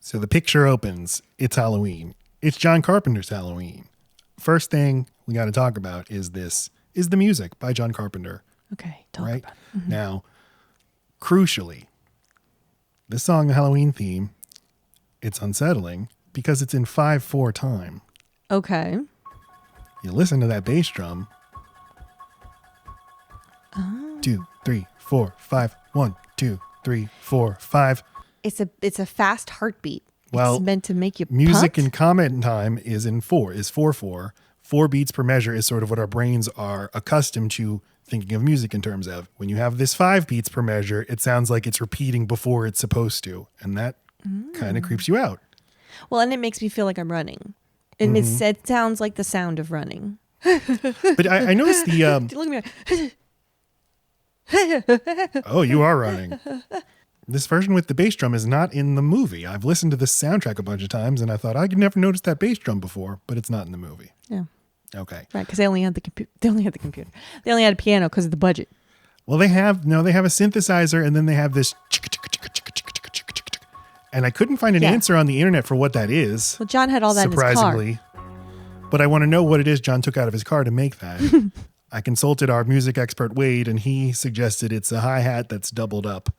So the picture opens. It's Halloween. It's John Carpenter's Halloween. First thing we got to talk about is the music by John Carpenter. Okay, talk right? about it. Mm-hmm. Now, crucially, this song, the Halloween theme, it's unsettling because it's in 5/4 time. Okay. You listen to that bass drum. 2, 3, 4, 5. 1, 2, 3, 4, 5. It's a fast heartbeat. Well, it's meant to make you music pumped. in comment time is 4/4. 4 beats per measure is sort of what our brains are accustomed to thinking of music in terms of. When you have this 5 beats per measure, it sounds like it's repeating before it's supposed to. And that kind of creeps you out. Well, and it makes me feel like I'm running. And it sounds like the sound of running. But I noticed the... Look at me. Oh, you are running. This version with the bass drum is not in the movie. I've listened to this soundtrack a bunch of times and I thought I could never notice that bass drum before, but it's not in the movie. Yeah. Okay. Right, because they only had the computer. They only had a piano because of the budget. Well, they have a synthesizer and then they have this and I couldn't find an answer on the internet for what that is. Well, John had all that surprisingly. in his car. But I want to know what it is John took out of his car to make that. I consulted our music expert Wade and he suggested it's a hi-hat that's doubled up.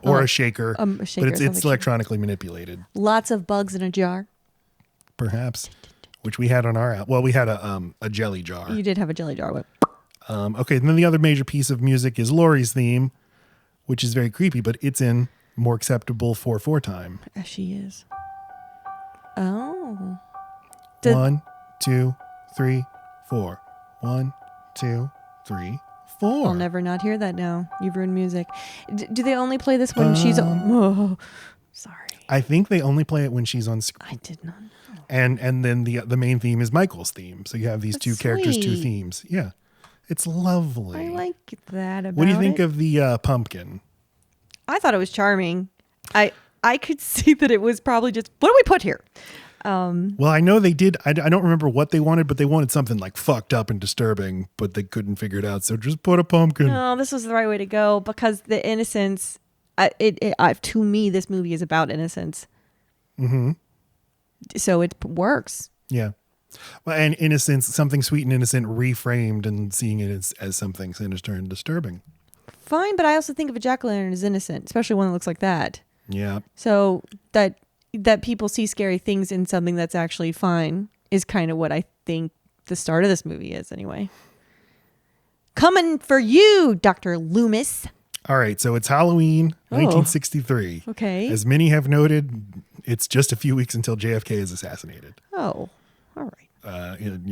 Or a shaker, but it's electronically manipulated. Lots of bugs in a jar. Perhaps, which we had on our app. Well, we had a jelly jar. You did have a jelly jar. Okay, and then the other major piece of music is Laurie's theme, which is very creepy, but it's in more acceptable 4/4 time. As she is. Oh. 1, 2, 3, 4. 1, 2, 3, 4. I'll never not hear that now. You've ruined music. Do they only play this when she's... Oh, sorry. I think they only play it when she's on screen. I did not know. And then the main theme is Michael's theme. So you have these two characters, two themes. Yeah. It's lovely. I like that about it. What do you think of the pumpkin? I thought it was charming. I could see that it was probably just, what do we put here? Well, I know they did. I don't remember what they wanted, but they wanted something like fucked up and disturbing, but they couldn't figure it out. So just put a pumpkin. No, this was the right way to go because the innocence, to me, this movie is about innocence. Mm-hmm. So it works. Yeah. Well, and innocence, something sweet and innocent reframed and seeing it as something sinister and disturbing. Fine, but I also think of a jack-o'-lantern as innocent, especially one that looks like that. Yeah. So that people see scary things in something that's actually fine is kind of what I think the start of this movie is anyway. Coming for you, Dr. Loomis. All right, so it's Halloween, 1963. Okay. As many have noted, it's just a few weeks until JFK is assassinated. Oh, all right. In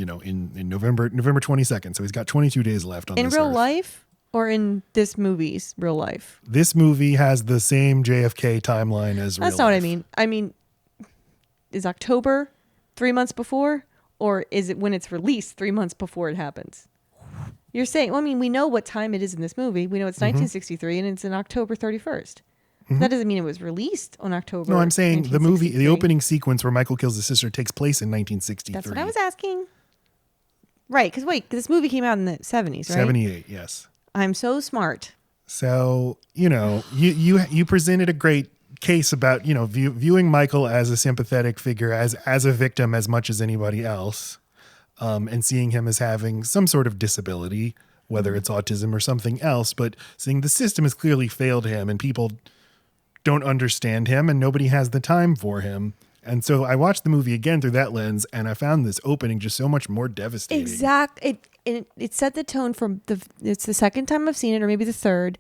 November 22nd. So he's got 22 days left on this In real earth. life or in this movie's real life? This movie has the same JFK timeline as real life. That's not what I mean. I mean, is October 3 months before, or is it when it's released 3 months before it happens? You're saying, well, I mean, we know what time it is in this movie. We know it's 1963 and it's in October 31st. That doesn't mean it was released on October. No, I'm saying the movie, the opening sequence where Michael kills his sister takes place in 1963. That's what I was asking. Right, because this movie came out in the 70s, right? 78, yes. I'm so smart. So, you presented a great case about, viewing Michael as a sympathetic figure, as a victim as much as anybody else, and seeing him as having some sort of disability, whether it's autism or something else, but seeing the system has clearly failed him and people don't understand him and nobody has the time for him. And so I watched the movie again through that lens and I found this opening just so much more devastating. It set the tone from it's the second time I've seen it, or maybe the third,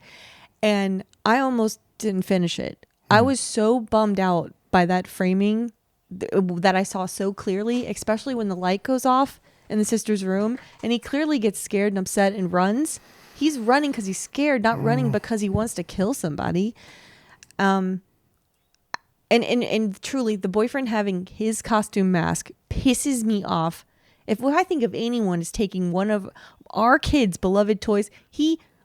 and I almost didn't finish it. I was so bummed out by that framing that I saw so clearly, especially when the light goes off in the sister's room and he clearly gets scared and upset and runs. He's running because he's scared, not running because he wants to kill somebody. And truly, the boyfriend having his costume mask pisses me off. If what I think of anyone is taking one of our kids' beloved toys,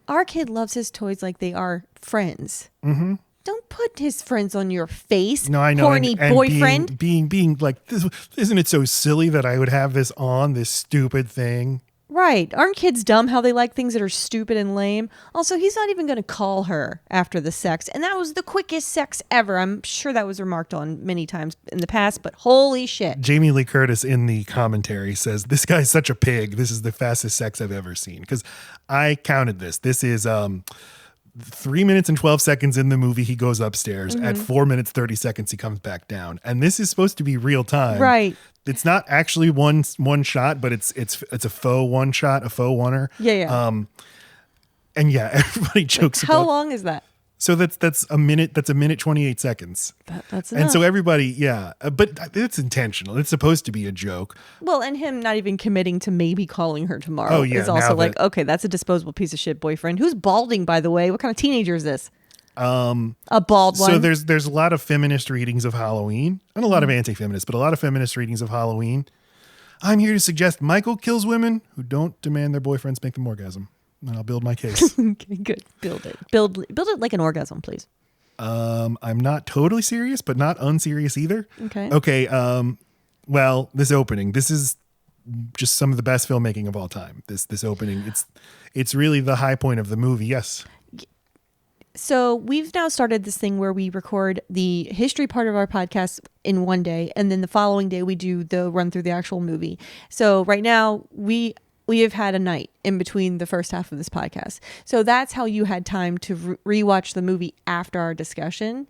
our kid loves his toys like they are friends. Mm-hmm. Don't put his friends on your face. No, I know. Horny and boyfriend. Being like this, isn't it so silly that I would have this on, this stupid thing? Right. Aren't kids dumb how they like things that are stupid and lame? Also, he's not even going to call her after the sex. And that was the quickest sex ever. I'm sure that was remarked on many times in the past, but holy shit. Jamie Lee Curtis in the commentary says, this guy's such a pig. This is the fastest sex I've ever seen. Because I counted this. This is 3 minutes and 12 seconds in the movie. He goes upstairs. At 4 minutes, 30 seconds, he comes back down. And this is supposed to be real time. Right. It's not actually one shot, but it's a faux one shot, a faux oneer. Yeah. And yeah, everybody jokes about. How long is that? So that's a minute. That's a minute 28 seconds. That's enough. And so everybody, yeah, but it's intentional. It's supposed to be a joke. Well, and him not even committing to maybe calling her tomorrow Oh, yeah, is also now like, that- okay, that's a disposable piece of shit boyfriend who's balding, by the way. What kind of teenager is this? A bald one. So there's a lot of feminist readings of Halloween and a lot of anti-feminist, but a lot of feminist readings of Halloween. I'm here to suggest Michael kills women who don't demand their boyfriends make them orgasm. And I'll build my case. Okay, good. Build it. Build it like an orgasm, please. I'm not totally serious, but not unserious either. Okay. Well, this opening, this is just some of the best filmmaking of all time. This opening, it's really the high point of the movie. Yes. So we've now started this thing where we record the history part of our podcast in one day, and then the following day we do the run through the actual movie. So right now we have had a night in between the first half of this podcast. So that's how you had time to rewatch the movie after our discussion.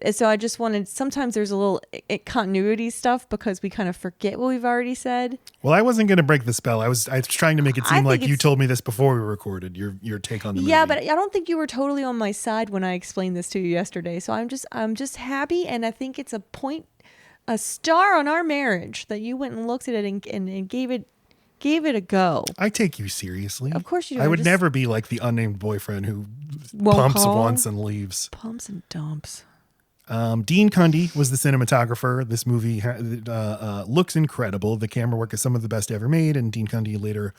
And so I just wanted, sometimes there's a little continuity stuff because we kind of forget what we've already said. Well, I wasn't going to break the spell. I was trying to make it seem like you it's- told me this before we recorded, your take on the movie. Yeah, but I don't think you were totally on my side when I explained this to you yesterday. So I'm just happy, and I think it's a star on our marriage that you went and looked at it and gave it a go. I take you seriously. Of course you do. I would never be like the unnamed boyfriend who Won't pumps call. once and leaves. Pumps and dumps. Dean Cundy was the cinematographer. This movie looks incredible. The camera work is some of the best ever made, and Dean Cundy later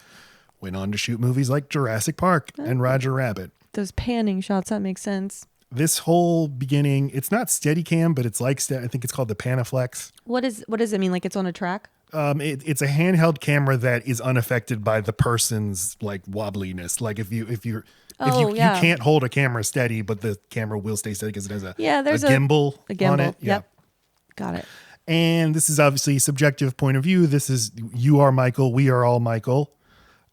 went on to shoot movies like Jurassic Park and Roger Rabbit. Those panning shots, that makes sense. This whole beginning, it's not Steadicam, but it's like, I think it's called the Panaflex. What does it mean? Like it's on a track? It's a handheld camera that is unaffected by the person's like wobbliness. Like if you can't hold a camera steady, but the camera will stay steady because it has a gimbal on it. Yeah. Yep. Got it. And this is obviously a subjective point of view. This is, you are Michael, we are all Michael.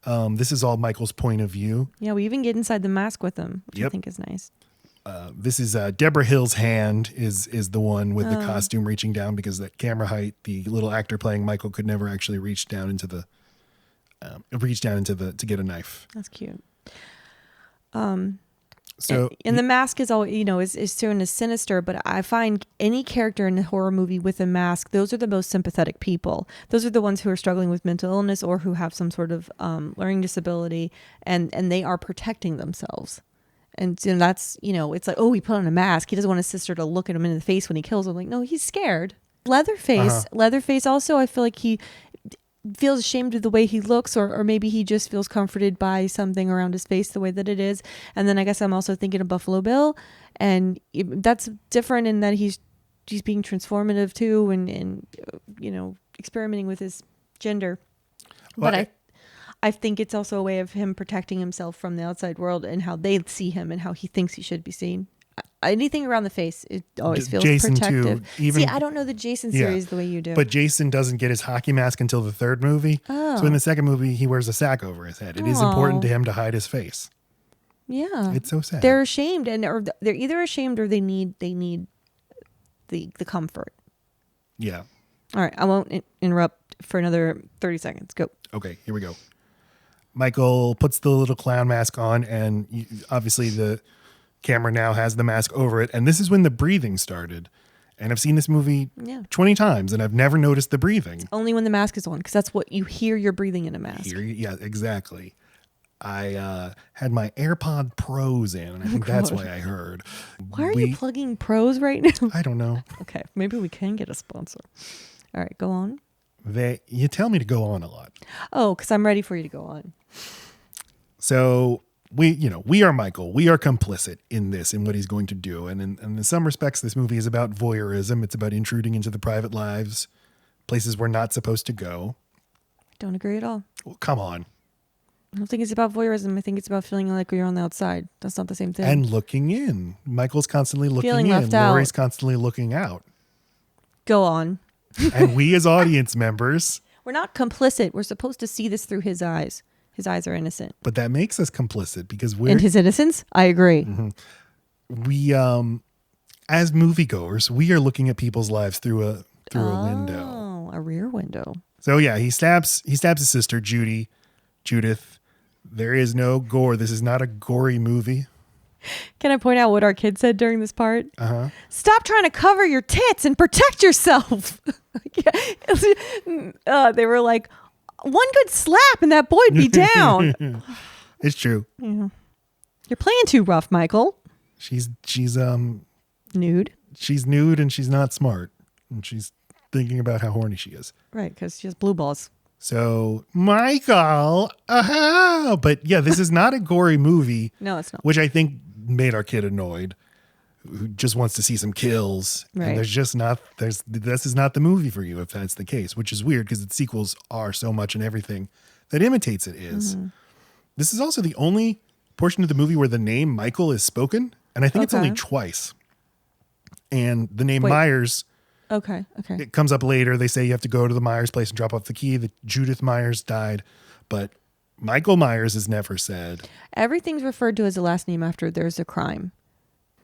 This is all Michael's point of view. Yeah, we even get inside the mask with him, which I think is nice. This is Deborah Hill's hand is the one with the costume reaching down, because that camera height, the little actor playing Michael could never actually reach down into the to get a knife. That's cute. So and the mask is always is sort of sinister, but I find any character in a horror movie with a mask, those are the most sympathetic people. Those are the ones who are struggling with mental illness or who have some sort of learning disability, and they are protecting themselves. And that's, it's like, oh, he put on a mask. He doesn't want his sister to look at him in the face when he kills him. Like, no, he's scared. Leatherface also, I feel like he feels ashamed of the way he looks, or maybe he just feels comforted by something around his face the way that it is. And then I guess I'm also thinking of Buffalo Bill, and that's different in that he's being transformative too, and experimenting with his gender. Well, but I think it's also a way of him protecting himself from the outside world and how they see him and how he thinks he should be seen. Anything around the face, it always feels Jason protective. Too, See, I don't know the Jason series the way you do. But Jason doesn't get his hockey mask until the third movie. Oh. So in the second movie, he wears a sack over his head. It is important to him to hide his face. Yeah, it's so sad. They're ashamed, or they're either ashamed or they need the comfort. Yeah. All right, I won't interrupt for another 30 seconds. Go. Okay, here we go. Michael puts the little clown mask on, and obviously the camera now has the mask over it. And this is when the breathing started. And I've seen this movie 20 times, and I've never noticed the breathing. Only when the mask is on, because that's what you hear. You're breathing in a mask. Yeah, exactly. I had my AirPod Pros in, and I think that's why I heard. Why are you plugging Pros right now? I don't know. Okay, maybe we can get a sponsor. All right, go on. You tell me to go on a lot. Oh, because I'm ready for you to go on. So we are Michael. We are complicit in this, in what he's going to do. And in some respects, this movie is about voyeurism. It's about intruding into the private lives, places we're not supposed to go. Don't agree at all. Well, come on. I don't think it's about voyeurism. I think it's about feeling like you're on the outside. That's not the same thing. And looking in. Michael's constantly looking Feeling in. left out. Laurie's constantly looking out. Go on. And we as audience members. We're not complicit. We're supposed to see this through his eyes. His eyes are innocent. But that makes us complicit because we're... And his innocence? I agree. Mm-hmm. We, as moviegoers, we are looking at people's lives through a window. Oh, a rear window. So yeah, he stabs his sister, Judith. There is no gore. This is not a gory movie. Can I point out what our kid said during this part? Uh-huh. Stop trying to cover your tits and protect yourself. They were like, one good slap and that boy'd be down. It's true. Yeah. You're playing too rough, Michael. She's nude. She's nude and she's not smart. And she's thinking about how horny she is. Right, because she has blue balls. So, Michael, but yeah, this is not a gory movie. No, it's not. Which I think made our kid annoyed, who just wants to see some kills. Right. And this is not the movie for you if that's the case, which is weird because the sequels are so much and everything that imitates it is. Mm-hmm. This is also the only portion of the movie where the name Michael is spoken. And I think it's only twice. And the name Myers... Okay. It comes up later. They say you have to go to the Myers place and drop off the key. That Judith Myers died, but Michael Myers is never said. Everything's referred to as a last name after there's a crime.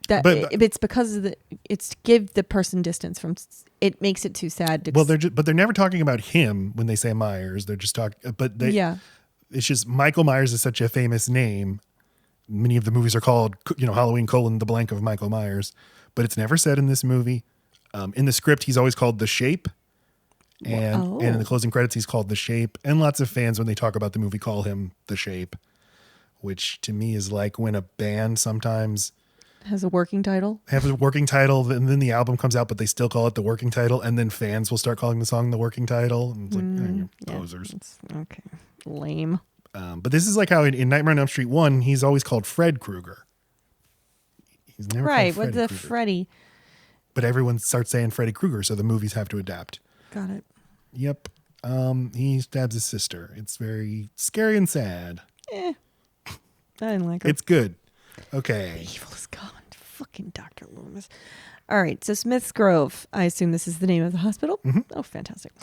It's because of it's to give the person distance from. It makes it too sad. They're never talking about him when they say Myers. They're just talking. It's just Michael Myers is such a famous name. Many of the movies are called, Halloween: the blank of Michael Myers, but it's never said in this movie. In the script, he's always called The Shape. And in the closing credits, he's called The Shape. And lots of fans, when they talk about the movie, call him The Shape, which to me is like when a band sometimes has a working title. And then the album comes out, but they still call it the working title. And then fans will start calling the song the working title. And it's like, posers. Okay. Lame. But this is like how in Nightmare on Elm Street 1, he's always called Fred Krueger. He's never called Freddy with the Krueger. Freddy. But everyone starts saying Freddy Krueger, so the movies have to adapt. Got it. Yep. He stabs his sister. It's very scary and sad. I didn't like her. It's good. Okay. Evil is gone. Fucking Dr. Loomis. All right. So Smith's Grove. I assume this is the name of the hospital. Mm-hmm. Oh, fantastic.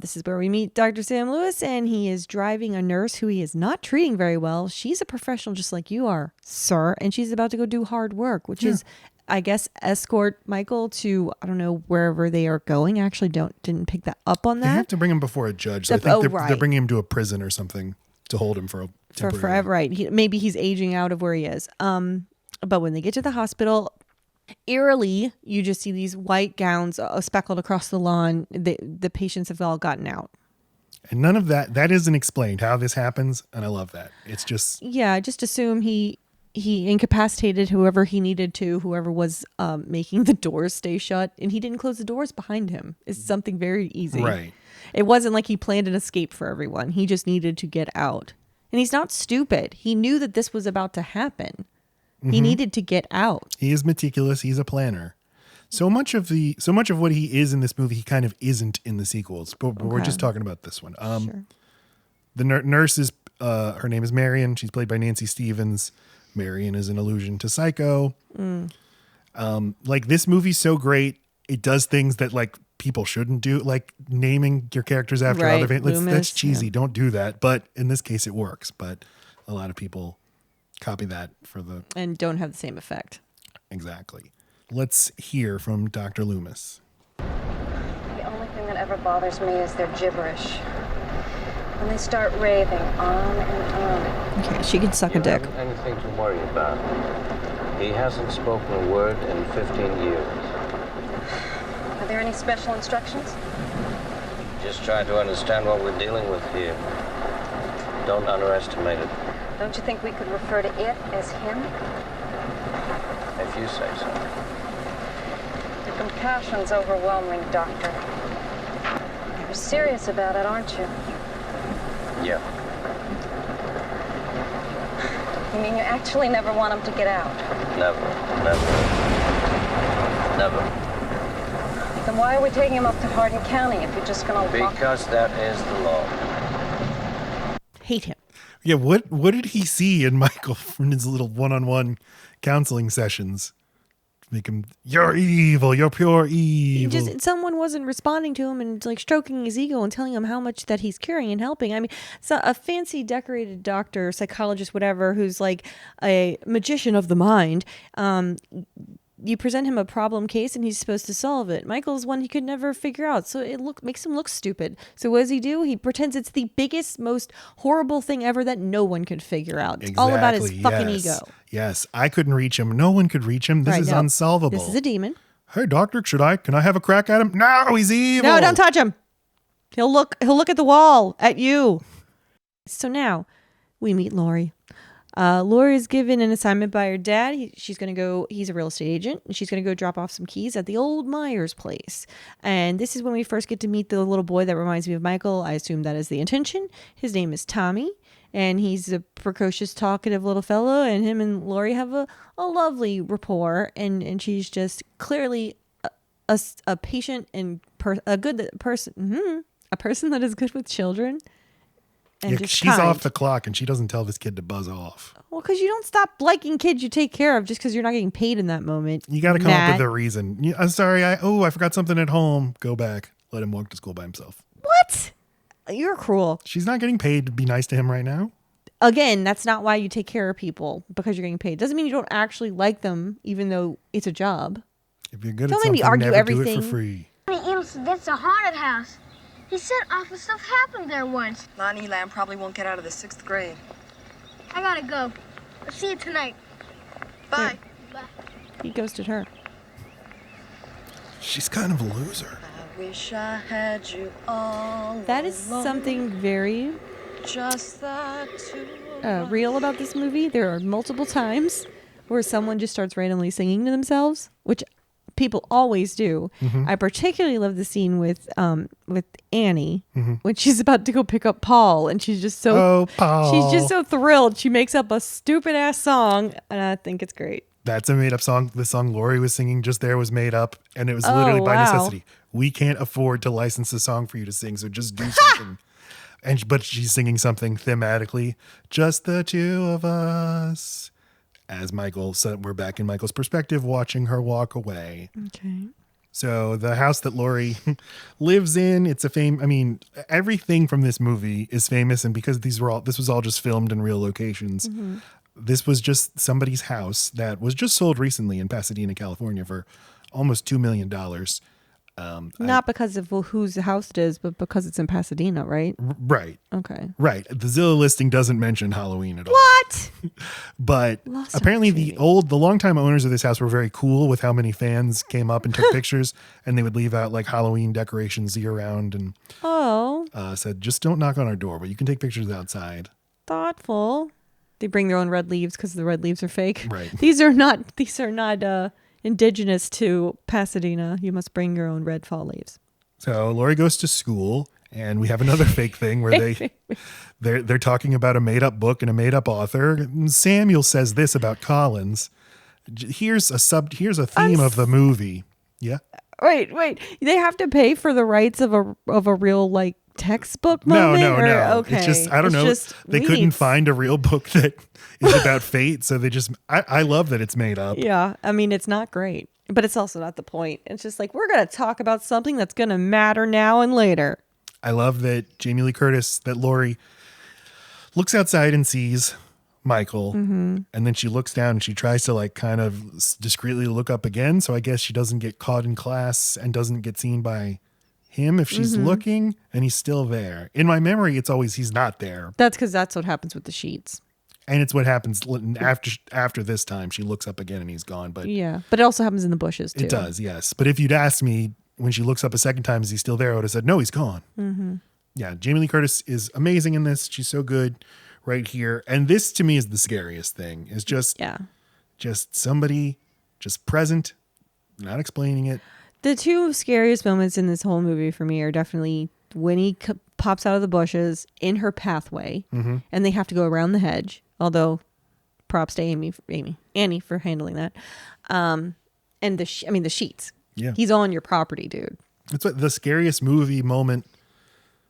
This is where we meet Dr. Sam Lewis, and he is driving a nurse who he is not treating very well. She's a professional just like you are, sir, and she's about to go do hard work, which is, I guess, escort Michael to, I don't know, wherever they are going. I actually didn't pick that up on that. They have to bring him before a judge. So I think they're bringing him to a prison or something to hold him for forever. Right. Maybe he's aging out of where he is. But when they get to the hospital, eerily, you just see these white gowns speckled across the lawn. The patients have all gotten out. And none of that isn't explained how this happens. And I love that. It's just... Yeah, I just assume he incapacitated whoever he needed to, whoever was making the doors stay shut, and he didn't close the doors behind him. It's something very easy. Right. It wasn't like he planned an escape for everyone. He just needed to get out. And he's not stupid. He knew that this was about to happen. Mm-hmm. He needed to get out. He is meticulous. He's a planner. So much of what he is in this movie, he kind of isn't in the sequels. But we're just talking about this one. Sure. The nurse is her name is Marion. She's played by Nancy Stevens. Marion is an allusion to Psycho. Like this movie's so great, it does things that like people shouldn't do, like naming your characters after other fans. That's cheesy. Yeah. Don't do that. But in this case, it works. But a lot of people copy that and don't have the same effect. Exactly. Let's hear from Dr. Loomis. The only thing that ever bothers me is their gibberish. When they start raving on and on. Okay, she can suck a dick. Anything to worry about. He hasn't spoken a word in 15 years. Are there any special instructions? Just try to understand what we're dealing with here. Don't underestimate it. Don't you think we could refer to it as him? If you say so. The compassion's overwhelming, Doctor. You're serious about it, aren't you? Yeah. You mean you actually never want him to get out? Never. Then why are we taking him up to Hardin County if you're just going to lock him? Because that is the law. Hate him. Yeah, what did he see in Michael from his little one-on-one counseling sessions? Make him, you're evil, you're pure evil. Someone wasn't responding to him and like stroking his ego and telling him how much that he's caring and helping. I mean, so a fancy decorated doctor, psychologist, whatever, who's like a magician of the mind. You present him a problem case and he's supposed to solve it. Michael's one he could never figure out, so it makes him look stupid. So what does he do? He pretends it's the biggest, most horrible thing ever that no one could figure out. It's all about his fucking ego. Yes, I couldn't reach him. No one could reach him. This is unsolvable. This is a demon. Hey, doctor, can I have a crack at him? No, he's evil. No, don't touch him. He'll look at the wall at you. So now we meet Lori. Lori is given an assignment by her dad. He's a real estate agent, and she's going to go drop off some keys at the old Myers place. And this is when we first get to meet the little boy that reminds me of Michael. I assume that is the intention. His name is Tommy, and he's a precocious, talkative little fellow, and him and Lori have a lovely rapport, and she's just clearly a patient and a good person, a person that is good with children. And yeah, she's kind. Off the clock and she doesn't tell this kid to buzz off. Well, because you don't stop liking kids you take care of just because you're not getting paid in that moment. You got to come up with a reason. I'm sorry. I forgot something at home. Go back. Let him walk to school by himself. What? You're cruel. She's not getting paid to be nice to him right now. Again, that's not why you take care of people, because you're getting paid. Doesn't mean you don't actually like them, even though it's a job. If you're good don't at something, argue never everything. do it for free. That's a haunted house. He said awful stuff happened there once. Lonnie Lamb probably won't get out of the 6th grade. I gotta go. I'll see you tonight. Bye. Bye. He ghosted her. She's kind of a loser. I wish I had you all That is alone. something very Just the two real about this movie. There are multiple times where someone just starts randomly singing to themselves, which people always do. I particularly love the scene with Annie when she's about to go pick up Paul, and she's just so she's just so thrilled. She makes up a stupid ass song, and I think it's great. That's a made up song. The song Lori was singing just there was made up, and it was literally by necessity. We can't afford to license a song for you to sing, so just do something. But she's singing something thematically. Just the two of us. As Michael said, we're back in Michael's perspective, watching her walk away. Okay. So the house that Lori lives in, it's a I mean, everything from this movie is famous. And because this was all just filmed in real locations, this was just somebody's house that was just sold recently in Pasadena, California for almost $2 million. Not because of whose house it is, but because it's in Pasadena, right? Right. Okay. Right. The Zillow listing doesn't mention Halloween at all. What? But apparently the longtime owners of this house were very cool with how many fans came up and took pictures, and they would leave out like Halloween decorations year round and said, just don't knock on our door, but you can take pictures outside. Thoughtful. They bring their own red leaves because the red leaves are fake. Right. These are not indigenous to Pasadena. You must bring your own red fall leaves. So Lori goes to school, and we have another fake thing where they're talking about a made up book and a made up author. Samuel says this about Collins. Here's a theme of the movie. Yeah. Wait. They have to pay for the rights of a real like textbook moment? No. Okay. It's just, I don't know. They couldn't find a real book that is about fate. So they just, I love that it's made up. Yeah. I mean, it's not great, but it's also not the point. It's just like, we're going to talk about something that's going to matter now and later. I love that Jamie Lee Curtis, that Lori looks outside and sees Michael. And then she looks down and she tries to like kind of discreetly look up again. So I guess she doesn't get caught in class and doesn't get seen by him if she's looking, and he's still there. In my memory, it's always he's not there. That's because that's what happens with the sheets. And it's what happens after this time. She looks up again and he's gone. But yeah, but it also happens in the bushes too. It does, yes. But if you'd asked me when she looks up a second time, is he still there? I would have said, no, he's gone. Yeah, Jamie Lee Curtis is amazing in this. She's so good right here. And this to me is the scariest thing. Is just somebody just present, not explaining it. The two scariest moments in this whole movie for me are definitely when he pops out of the bushes in her pathway, and they have to go around the hedge. Although, props to Annie for handling that. And the sheets. Yeah, he's on your property, dude. It's what the scariest movie moment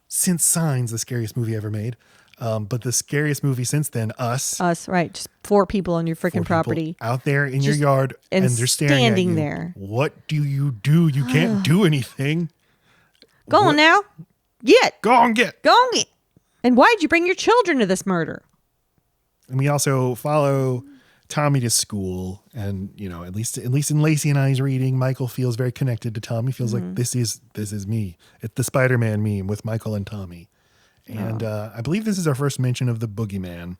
since Signs, the scariest movie ever made. But the scariest movie since then, Us. Us, right? Just 4 people on your freaking People property. out there in your Just- yard, and and they're staring at standing you. there. What do? You can't do anything. Go What- on now. Get. Go on, get. Go on get. And why'd you bring your children to this murder? And we also follow Tommy to school, and at least in Lacey and I's reading, Michael feels very connected to Tommy. Feels like this is me. It's the Spider-Man meme with Michael and Tommy. And I believe this is our first mention of the boogeyman.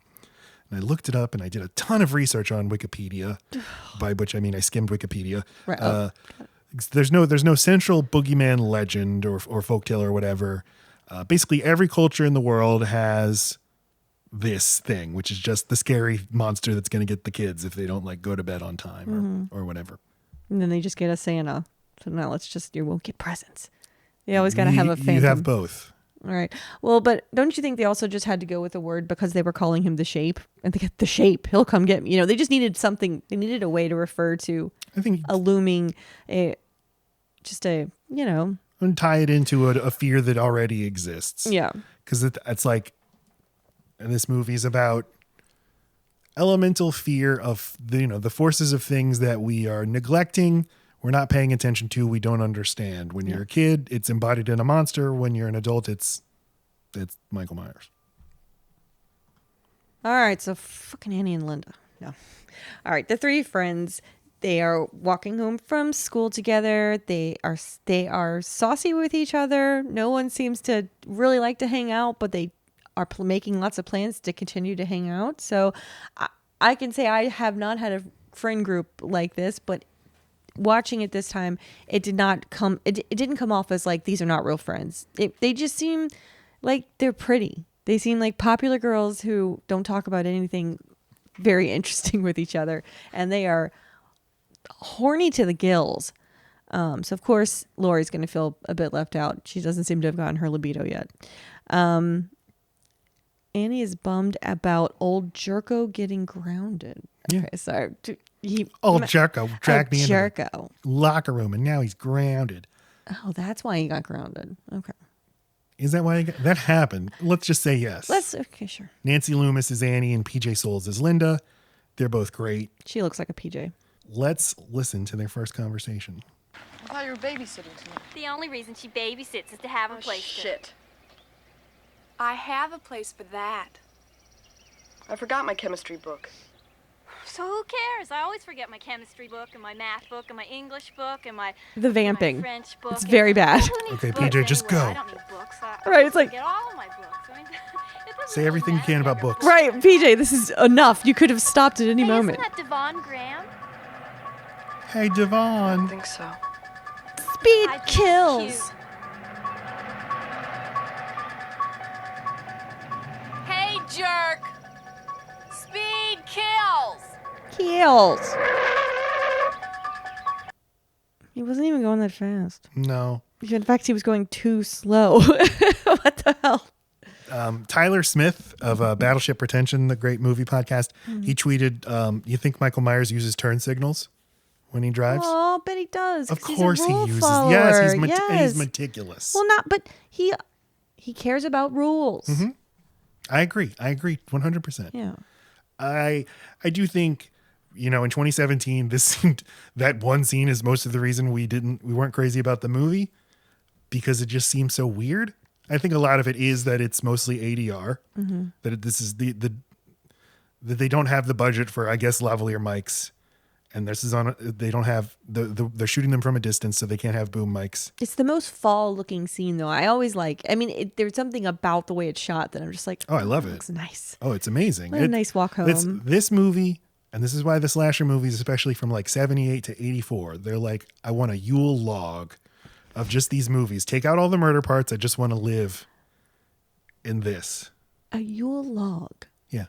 And I looked it up, and I did a ton of research on Wikipedia, by which I mean I skimmed Wikipedia. Right. There's no central boogeyman legend or folktale or whatever. Basically, every culture in the world has this thing, which is just the scary monster that's going to get the kids if they don't go to bed on time or whatever. And then they just get a Santa. So now you won't get presents. You always got to have a phantom. You have both. All right. Well, but don't you think they also just had to go with a word because they were calling him the Shape? And they get the Shape. He'll come get me. They just needed something. They needed a way to refer to I think a looming, and tie it into a fear that already exists. yeah. Because it's like, and this movie is about elemental fear of the forces of things that we are neglecting, we're not paying attention to, we don't understand. When you're a kid, it's embodied in a monster. When you're an adult, it's Michael Myers. All right, so fucking Annie and Linda. No. All right, the 3 friends, they are walking home from school together. They are saucy with each other. No one seems to really like to hang out, but they are making lots of plans to continue to hang out. So I can say I have not had a friend group like this, but watching it this time, it didn't come off as like these are not real friends. They just seem like they're pretty. They seem like popular girls who don't talk about anything very interesting with each other, and they are horny to the gills. So of course Lori's going to feel a bit left out. She doesn't seem to have gotten her libido yet. Annie is bummed about old Jerko getting grounded. Yeah. Okay, sorry. Old Jerko dragged me into the Jerko. locker room, and now he's grounded. Oh, that's why he got grounded. Okay. Is that why that happened? Let's just say yes. Okay, sure. Nancy Loomis is Annie and PJ Souls is Linda. They're both great. She looks like a PJ. Let's listen to their first conversation. I thought you were babysitting tonight. The only reason she babysits is to have a place to... Shit. I have a place for that. I forgot my chemistry book. So who cares? I always forget my chemistry book and my math book and my English book and my The vamping. my French book. It's very bad. Who needs Okay, books PJ, just anyway? go. I don't need books. Right, it's like- I get all of my books. I mean, it doesn't Say everything you matter can if I about never books. Right, PJ, this is enough. You could have stopped at any Hey, moment. Isn't that Devon Graham? Hey, I Devon. think so. Speed I think kills. he's cute. Hey, jerk! Speed kills! Kills. He wasn't even going that fast. No. In fact, he was going too slow. What the hell? Tyler Smith of Battleship Retention, the great movie podcast, he tweeted, you think Michael Myers uses turn signals when he drives? Oh, but he does. Of 'cause course he's a he rule uses. follower. Yes, Yes. he's meticulous. Well, but he cares about rules. Mm-hmm. I agree 100%. Yeah. I do think, in 2017, that one scene is most of the reason we weren't crazy about the movie, because it just seems so weird. I think a lot of it is that it's mostly ADR, that this is that they don't have the budget for, I guess, lavalier mics, and this is they don't have they're shooting them from a distance, so they can't have boom mics. It's the most fall-looking scene, though. I always there's something about the way it's shot that I'm just like, Oh, I love it. Looks nice. Oh, it's amazing. What a nice walk home. This movie, and this is why the slasher movies, especially from 78 to 84, they're like, I want a Yule log of just these movies. Take out all the murder parts. I just want to live in this. A Yule log. Yeah.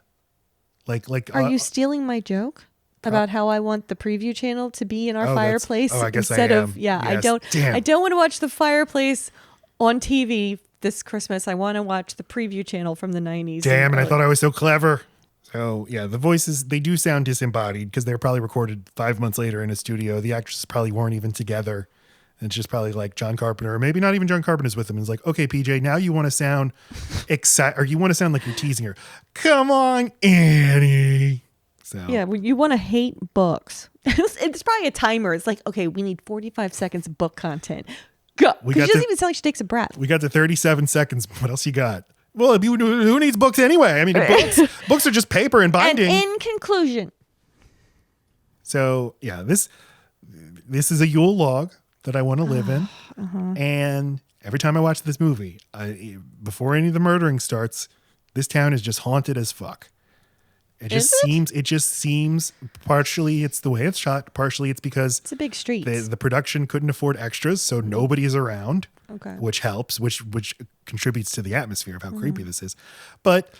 Like Are you stealing my joke about how I want the preview channel to be in our Oh, that's- fireplace oh, I guess I instead am. of I Yes. don't Damn. I don't want to watch the fireplace on TV this Christmas. I want to watch the preview channel from the 90s. damn, and I thought I was so clever. So yeah, the voices, they do sound disembodied because they're probably recorded 5 months later in a studio. The actresses probably weren't even together And it's just probably like John Carpenter, or maybe not even John Carpenter's with him. And it's like, okay, PJ, now you want to sound excited, or you want to sound like you're teasing her. Come on, Annie. So Yeah, when you want to hate books. It's probably a timer. It's like, okay, we need 45 seconds of book content. Go. Because she doesn't even sound like she takes a breath. We got to 37 seconds. What else you got? Well, who needs books anyway? I mean, books are just paper and binding. And in conclusion. So, yeah, this is a Yule log that I want to live in. And every time I watch this movie, before any of the murdering starts, this town is just haunted as fuck. It just seems partially it's the way it's shot, partially it's because it's a big street. The production couldn't afford extras, so nobody is around. Okay. Which helps, which contributes to the atmosphere of how creepy this is. But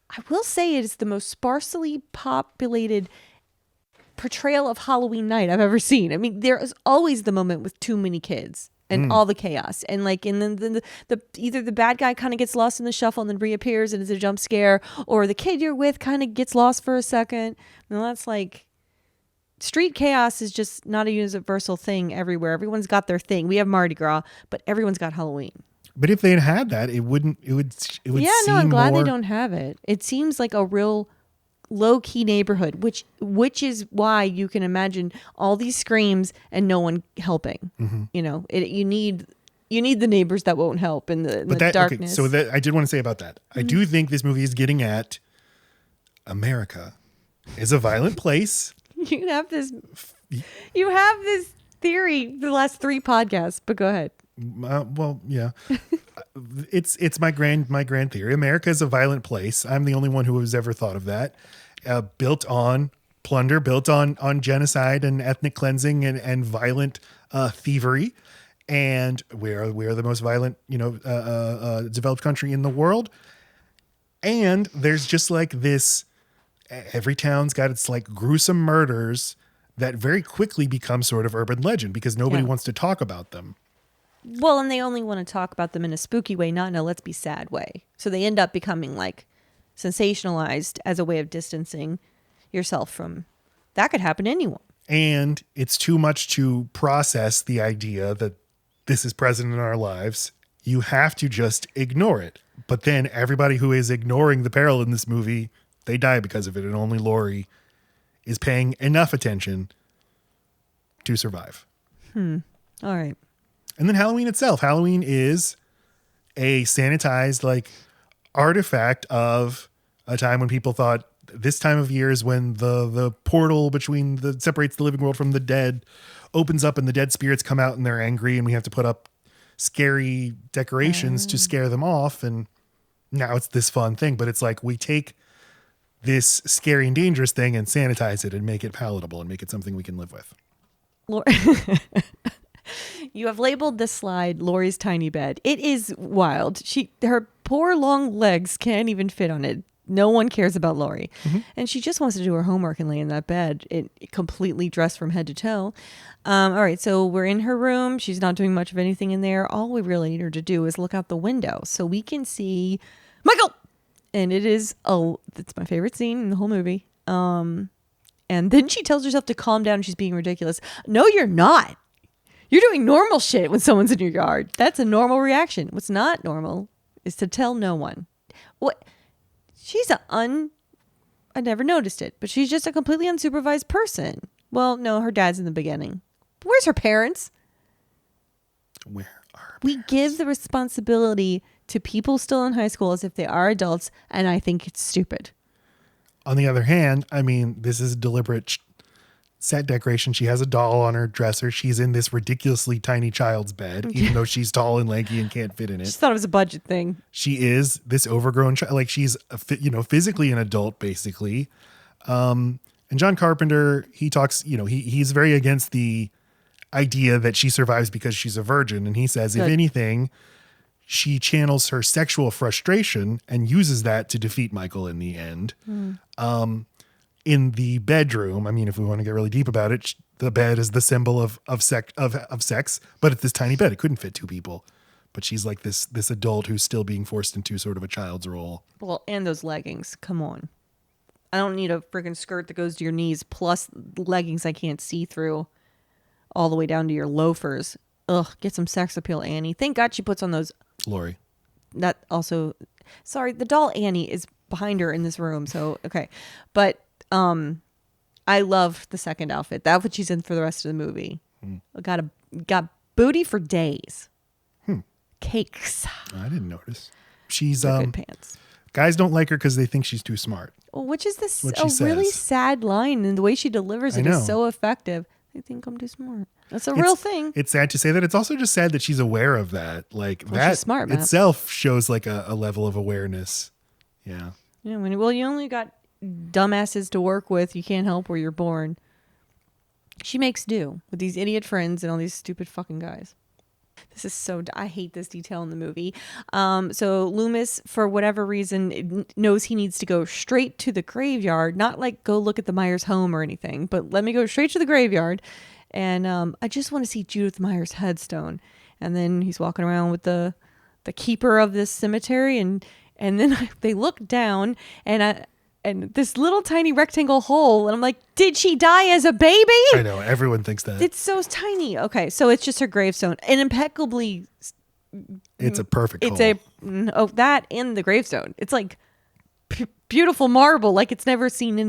I will say it is the most sparsely populated portrayal of Halloween night I've ever seen. I mean, there is always the moment with too many kids and all the chaos, and like, and then the either the bad guy kind of gets lost in the shuffle and then reappears and it's a jump scare, or the kid you're with kind of gets lost for a second. And that's like, street chaos is just not a universal thing everywhere. Everyone's got their thing. We have Mardi Gras, but everyone's got Halloween. But if they had that, it would. Yeah, no, I'm glad they don't have it. It seems like a real low-key neighborhood, which is why you can imagine all these screams and no one helping. You know, you need the neighbors that won't help in the darkness. Okay, so I did want to say about that. I do think this movie is getting at America is a violent place. You have this theory for the last 3 podcasts, but go ahead. Well, yeah, it's my grand theory. America is a violent place. I'm the only one who has ever thought of that. Built on plunder, built on genocide and ethnic cleansing and violent thievery, and we're the most violent, developed country in the world. And there's just like this. Every town's got its like gruesome murders that very quickly become sort of urban legend because nobody wants to talk about them. Well, and they only want to talk about them in a spooky way, not in a let's be sad way. So they end up becoming like sensationalized as a way of distancing yourself from that could happen to anyone. And it's too much to process the idea that this is present in our lives. You have to just ignore it. But then everybody who is ignoring the peril in this movie, they die because of it. And only Laurie is paying enough attention to survive. All right. And then Halloween itself. Halloween is a sanitized like artifact of a time when people thought this time of year is when the portal separates the living world from the dead opens up and the dead spirits come out and they're angry and we have to put up scary decorations to scare them off. And now it's this fun thing, but it's like we take this scary and dangerous thing and sanitize it and make it palatable and make it something we can live with. You have labeled this slide Laurie's tiny bed. It is wild. Her poor long legs can't even fit on it. No one cares about Laurie. And she just wants to do her homework and lay in that bed. It completely dressed from head to toe. All right, so we're in her room. She's not doing much of anything in there. All we really need her to do is look out the window so we can see Michael. And it's my favorite scene in the whole movie. And then she tells herself to calm down. She's being ridiculous. No, you're not. You're doing normal shit when someone's in your yard. That's a normal reaction. What's not normal is to tell no one. What? I never noticed it, but she's just a completely unsupervised person. Well, no, her dad's in the beginning. Where's her parents? Where are her parents? We give the responsibility to people still in high school as if they are adults, and I think it's stupid. On the other hand, I mean, this is deliberate set decoration. She has a doll on her dresser. She's in this ridiculously tiny child's bed, even though she's tall and lanky and can't fit in it. Just thought it was a budget thing. She is this overgrown child. Like she's, physically an adult, basically. And John Carpenter, he talks, he's very against the idea that she survives because she's a virgin. And he says, if anything, she channels her sexual frustration and uses that to defeat Michael in the end. In the bedroom, I mean, if we want to get really deep about it, the bed is the symbol of sex, but it's this tiny bed. It couldn't fit 2 people. But she's like this adult who's still being forced into sort of a child's role. Well, and those leggings. Come on. I don't need a freaking skirt that goes to your knees plus leggings I can't see through all the way down to your loafers. Ugh, get some sex appeal, Annie. Thank God she puts on those. Lori. That also, sorry, the doll Annie is behind her in this room. So, okay. But I love the second outfit. The outfit she's in for the rest of the movie. Got booty for days. Cakes. I didn't notice. She's Good pants. guys don't like her because they think she's too smart. Well, which is this What she really says. sad line, and the way she delivers it I know. is so effective. They think I'm too smart. That's a real thing. It's sad to say that. It's also just sad that she's aware of that. Like Well, that she's smart, Matt. itself shows like a level of awareness. Yeah. Yeah, you only got dumbasses to work with. You can't help where you're born. She makes do with these idiot friends and all these stupid fucking guys. This is I hate this detail in the movie. So Loomis, for whatever reason, knows he needs to go straight to the graveyard, not like go look at the Myers home or anything, but let me go straight to the graveyard. And I just want to see Judith Myers' headstone. And then he's walking around with the keeper of this cemetery, and then they look down, and this little tiny rectangle hole, and I'm like, did she die as a baby? I know. Everyone thinks that. It's so tiny. Okay, so it's just her gravestone, and impeccably. It's a perfect hole. That and the gravestone. It's like beautiful marble, like it's never seen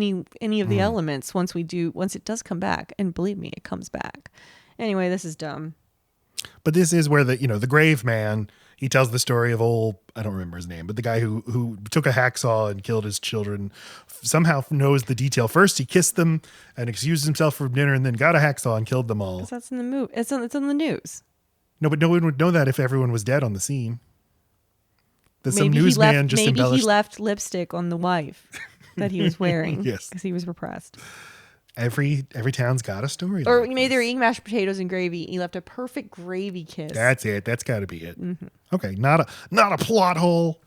any of the elements. Once it does come back, and believe me, it comes back. Anyway, this is dumb. But this is where the grave man, he tells the story of I don't remember his name, but the guy who took a hacksaw and killed his children somehow knows the detail. First, he kissed them and excused himself from dinner, and then got a hacksaw and killed them all. 'Cause that's in the movie. It's on the news. No, but no one would know that if everyone was dead on the scene. That some Maybe newsman just maybe embellished. he left lipstick on the wife that he was wearing. Yes. Because he was repressed. Every town's got a story. Or like maybe they were this. eating mashed potatoes and gravy. He left a perfect gravy kiss. That's it. That's got to be it. Okay, not a plot hole.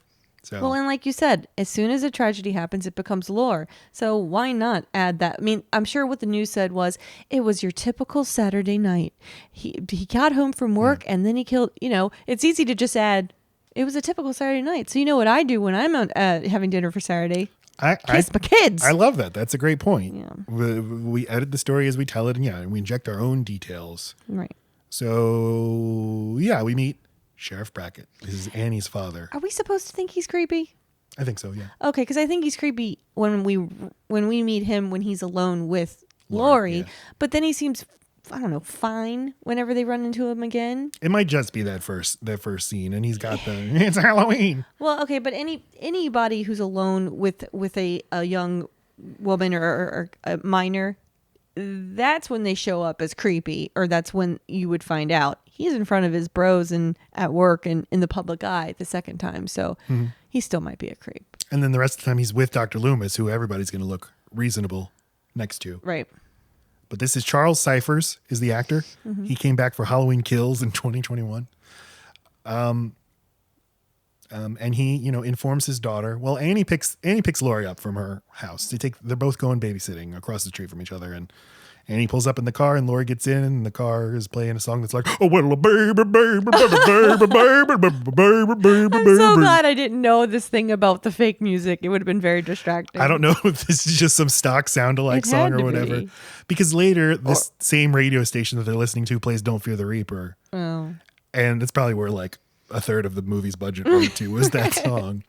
So Well, and like you said, as soon as a tragedy happens, it becomes lore. So why not add that? I mean, I'm sure what the news said was, it was your typical Saturday night. He got home from work and then he killed, it's easy to just add, it was a typical Saturday night. So you know what I do when I'm out, having dinner for Saturday? Kiss my kids. I love that. That's a great point. Yeah. We edit the story as we tell it, and we inject our own details. Right. So we meet Sheriff Brackett. This is Annie's father. Are we supposed to think he's creepy? I think so. Yeah. Okay, because I think he's creepy when we meet him when he's alone with Lori, yeah. but then he seems, I don't know, fine whenever they run into him again. It might just be that first scene, and he's got it's Halloween. Well, okay, but anybody who's alone with a young woman or a minor, that's when they show up as creepy, or that's when you would find out. He's in front of his bros and at work and in the public eye the second time, so he still might be a creep. And then the rest of the time he's with Dr. Loomis, who everybody's going to look reasonable next to. Right. But this is Charles Cyphers is the actor. He came back for Halloween Kills in 2021. And he, informs his daughter. Well, Annie picks Lori up from her house. They're both going babysitting across the street from each other, and Annie pulls up in the car, and Lori gets in, and the car is playing a song that's like, "Oh, well, baby, baby, baby, baby, baby, baby, baby." I'm so glad I didn't know this thing about the fake music. It would have been very distracting. I don't know if this is just some stock sound-alike It song had or to whatever. be. Because later, this same radio station that they're listening to plays "Don't Fear the Reaper," Oh. and that's probably where like a third of the movie's budget went to was that song.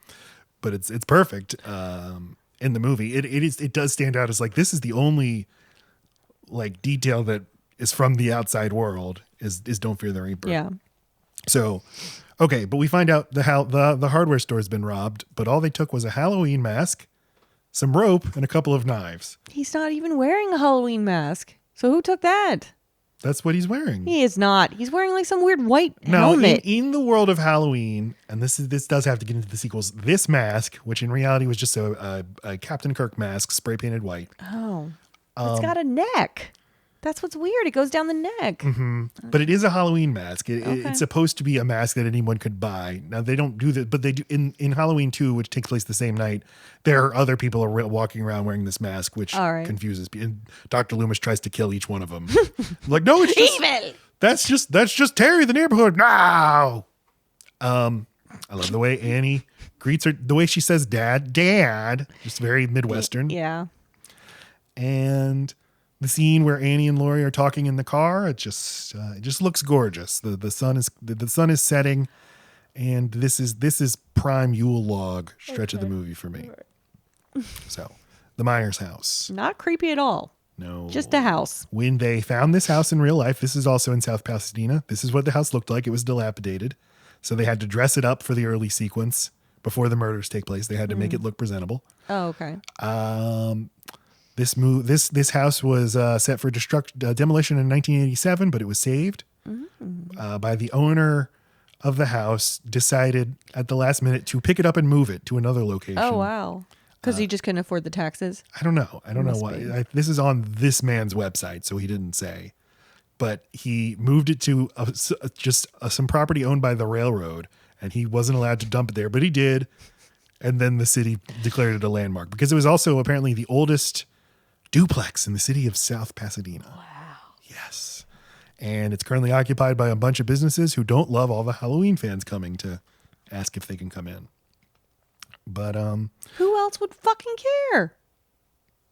But it's perfect in the movie. It does stand out as like this is the only like detail that is from the outside world is "Don't Fear the Reaper." Yeah. So, okay, but we find out the hardware store's been robbed, but all they took was a Halloween mask, some rope, and a couple of knives. He's not even wearing a Halloween mask. So who took that? That's what he's wearing. He is not. He's wearing like some weird white Now, helmet. in the world of Halloween, and this does have to get into the sequels, this mask, which in reality was just a Captain Kirk mask, spray painted white. Oh. It's got a neck. That's what's weird. It goes down the neck. But it is a Halloween mask. Okay. It's supposed to be a mask that anyone could buy. Now, they don't do that, but they do in Halloween 2, which takes place the same night. There are other people walking around wearing this mask, which All right. confuses people. And Dr. Loomis tries to kill each one of them. Like, no, it's just Evil. That's just Terry the neighborhood. No. I love the way Annie greets her, the way she says dad, just very Midwestern. Yeah. And The scene where Annie and Laurie are talking in the car, it just looks gorgeous. The sun is setting, and this is prime Yule log stretch of the movie for me. Right. So, the Myers house. Not creepy at all. No. Just a house. When they found this house in real life, this is also in South Pasadena. This is what the house looked like. It was dilapidated. So they had to dress it up for the early sequence before the murders take place. They had to make it look presentable. Oh, okay. This house was set for demolition in 1987, but it was saved by the owner of the house. Decided at the last minute to pick it up and move it to another location. Oh, wow. Because he just couldn't afford the taxes. I don't know why. This is on this man's website, so he didn't say. But he moved it to some property owned by the railroad, and he wasn't allowed to dump it there, but he did. And then the city declared it a landmark because it was also apparently the oldest duplex in the city of South Pasadena. Wow. Yes. And it's currently occupied by a bunch of businesses who don't love all the Halloween fans coming to ask if they can come in. But who else would fucking care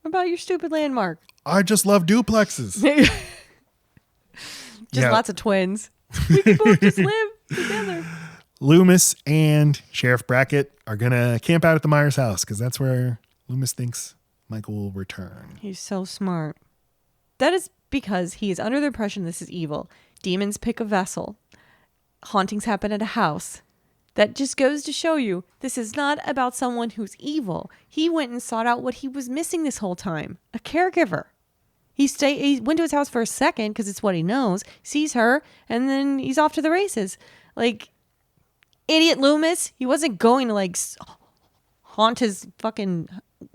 about your stupid landmark? I just love duplexes. Lots of twins. We can both just live together. Loomis and Sheriff Brackett are going to camp out at the Myers house because that's where Loomis thinks Michael will return. He's so smart. That is because he is under the impression this is evil. Demons pick a vessel. Hauntings happen at a house. That just goes to show you this is not about someone who's evil. He went and sought out what he was missing this whole time. A caregiver. He went to his house for a second because it's what he knows, sees her, and then he's off to the races. Like, idiot Loomis. He wasn't going to, like, haunt his fucking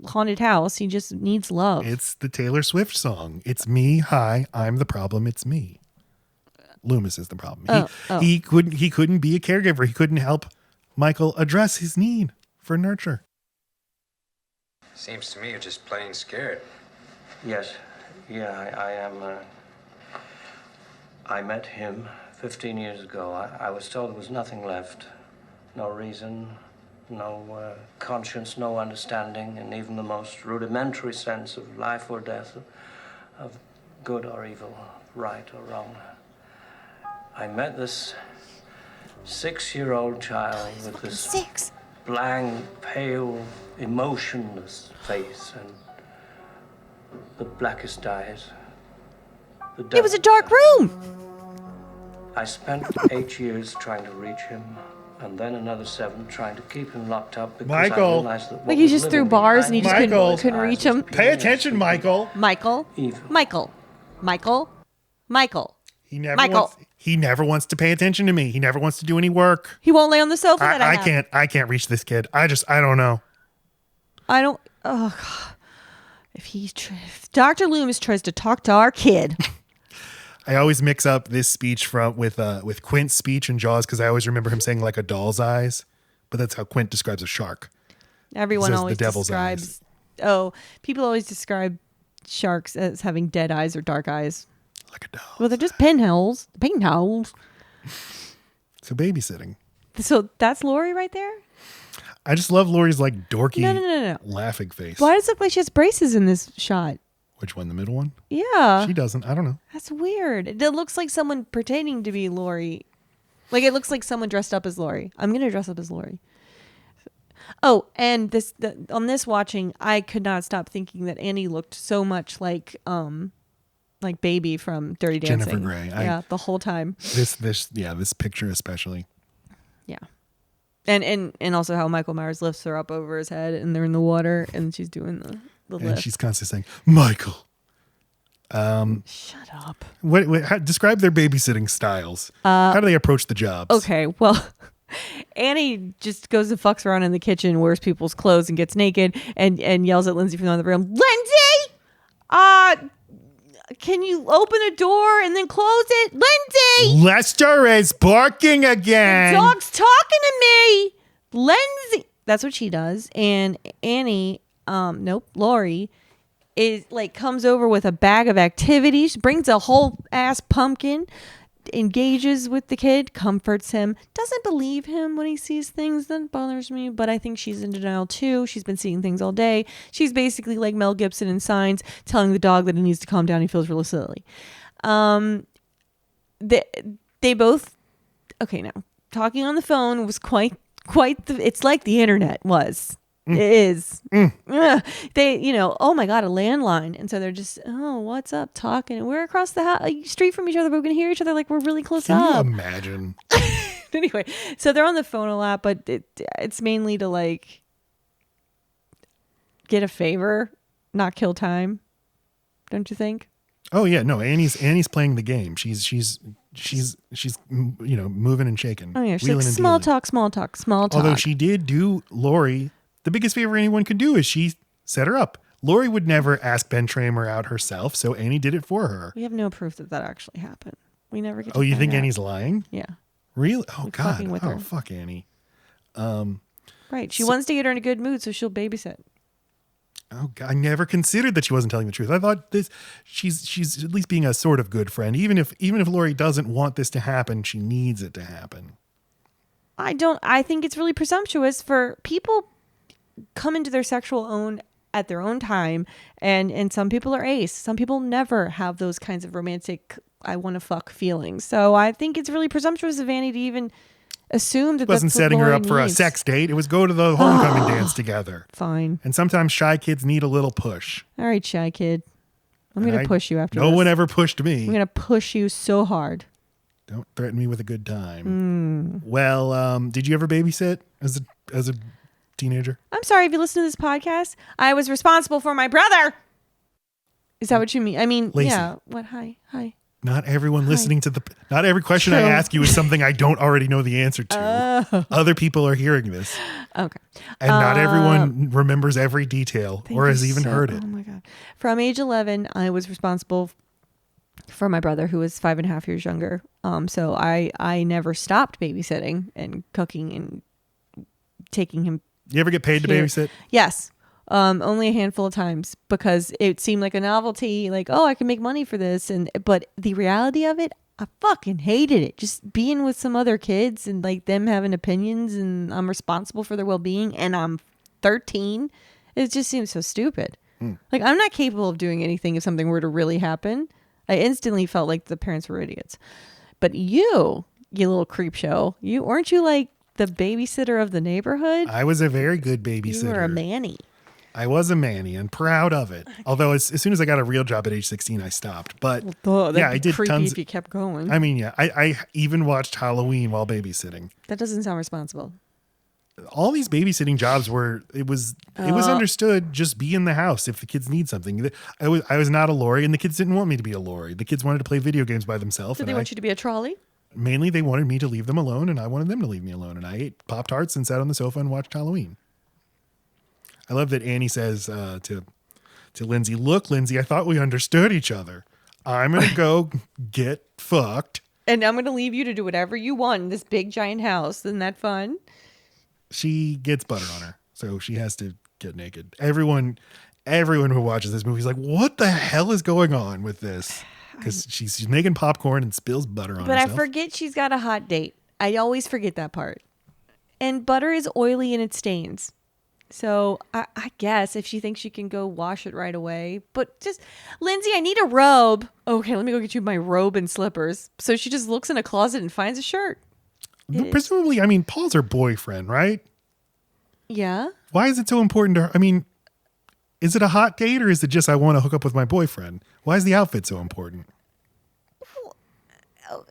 haunted house. He just needs love. It's the Taylor Swift song. It's me. Hi, I'm the problem. It's me. Loomis is the problem. He couldn't be a caregiver. He couldn't help Michael address his need for nurture. Seems to me you're just plain scared. Yes. Yeah, I am. I met him 15 years ago. I was told there was nothing left. No reason, no conscience, no understanding, and even the most rudimentary sense of life or death, of good or evil, right or wrong. I met this 6-year-old child with this blank, pale, emotionless face and the blackest eyes. It was a dark room. I spent 8 years trying to reach him, and then another 7 trying to keep him locked up because I realized that like he just threw bars and he just couldn't reach him. Pay attention, Michael. Michael. He never wants to pay attention to me. He never wants to do any work. He won't lay on the sofa. I can't reach this kid. I don't know. Oh God. If Dr. Loomis tries to talk to our kid. I always mix up this speech with Quint's speech in Jaws because I always remember him saying like a doll's eyes, but that's how Quint describes a shark. Everyone always describes. Oh, people always describe sharks as having dead eyes or dark eyes. Like a doll. Well, they're just pinholes. Pinholes. So babysitting. So that's Lori right there? I just love Lori's like dorky no. laughing face. Why does it look like she has braces in this shot? Which one? The middle one? Yeah. She doesn't. I don't know. That's weird. It looks like someone pretending to be Lori. Like it looks like someone dressed up as Lori. I'm going to dress up as Lori. Oh, and on this watching, I could not stop thinking that Annie looked so much like Baby from Dirty Dancing. Jennifer Grey. Yeah, the whole time. This picture especially. Yeah. And also how Michael Myers lifts her up over his head and they're in the water and she's doing the lift. And she's constantly saying, Michael. Shut up. Describe their babysitting styles. How do they approach the jobs? Okay, well, Annie just goes and fucks around in the kitchen, wears people's clothes and gets naked and yells at Lindsay from the other room, Lindsay! Can you open a door and then close it? Lindsay! Lester is barking again. The dog's talking to me. Lindsay. That's what she does. And Annie, Lori, is like comes over with a bag of activities, brings a whole ass pumpkin, engages with the kid, comforts him, doesn't believe him when he sees things. That bothers me, but I think she's in denial too. She's been seeing things all day. She's basically like Mel Gibson in Signs, telling the dog that he needs to calm down. He feels really silly. They both, okay, now talking on the phone was quite it's like the internet was. It is. They, oh my God, a landline. And so they're just, oh, what's up? Talking. We're across the street from each other, but we can hear each other like we're really close up. Can you imagine? Anyway, so they're on the phone a lot, but it's mainly to like get a favor, not kill time. Don't you think? Oh yeah, no. Annie's playing the game. She's moving and shaking. Oh yeah, she's like small talk. Although she did do Lori. The biggest favor anyone could do is she set her up. Lori would never ask Ben Tramer out herself, so Annie did it for her. We have no proof that actually happened. We never get to Oh, you find think out. Annie's lying? Yeah. Really? Oh, We're God. fucking with her. Fuck Annie. Right. She wants to get her in a good mood, so she'll babysit. Oh, God. I never considered that she wasn't telling the truth. I thought she's at least being a sort of good friend. Even if Lori doesn't want this to happen, she needs it to happen. I think it's really presumptuous for people come into their sexual own at their own time, and some people are ace. Some people never have those kinds of romantic I want to fuck feelings. So I think it's really presumptuous of Annie to even assume that Wasn't that's what setting her Lori up for a needs. sex date. It was go to the homecoming dance together. Fine. And sometimes shy kids need a little push. All right, shy kid. I'm And going to push you after No this. one ever pushed me. I'm going to push you so hard. Don't threaten me with a good time. Well, did you ever babysit as a teenager? I'm sorry if you listen to this podcast. I was responsible for my brother. Is that what you mean? I mean, Lacey. yeah. What? Hi. Not everyone listening to not every question I True. ask you is something I don't already know the answer to. Other people are hearing this. Okay. And not everyone remembers every detail or has even heard it. Oh my God. From age 11, I was responsible for my brother, who was 5.5 years younger. So I never stopped babysitting and cooking and taking him. You ever get paid to Here. babysit? Yes. Only a handful of times because it seemed like a novelty, like, oh, I can make money for this. But the reality of it, I fucking hated it. Just being with some other kids and like them having opinions and I'm responsible for their well-being and I'm 13. It just seems so stupid. Like I'm not capable of doing anything if something were to really happen. I instantly felt like the parents were idiots. But you little creep show, weren't you like the babysitter of the neighborhood? I was a very good babysitter. You were a manny. I was a manny and proud of it. Although as soon as I got a real job at age 16, I stopped. But That'd I be did creepy tons. if you kept going. I mean, yeah, I even watched Halloween while babysitting. That doesn't sound responsible. All these babysitting jobs it was understood, just be in the house if the kids need something. I was not a Lori, and the kids didn't want me to be a Lori. The kids wanted to play video games by themselves. Did they want you to be a trolley? Mainly they wanted me to leave them alone, and I wanted them to leave me alone. And I ate Pop-Tarts and sat on the sofa and watched Halloween. I love that Annie says to Lindsay, look, Lindsay, I thought we understood each other. I'm going to go get fucked. And I'm going to leave you to do whatever you want in this big giant house. Isn't that fun? She gets butter on her, so she has to get naked. Everyone who watches this movie is like, what the hell is going on with this? Because she's making popcorn and spills butter on herself. But I forget she's got a hot date. I always forget that part. And butter is oily and it stains. So I guess if she thinks she can go wash it right away. But just, Lindsay, I need a robe. Okay, let me go get you my robe and slippers. So she just looks in a closet and finds a shirt. Presumably, I mean, Paul's her boyfriend, right? Yeah. Why is it so important to her? I mean, is it a hot date or is it just I want to hook up with my boyfriend? Why is the outfit so important? In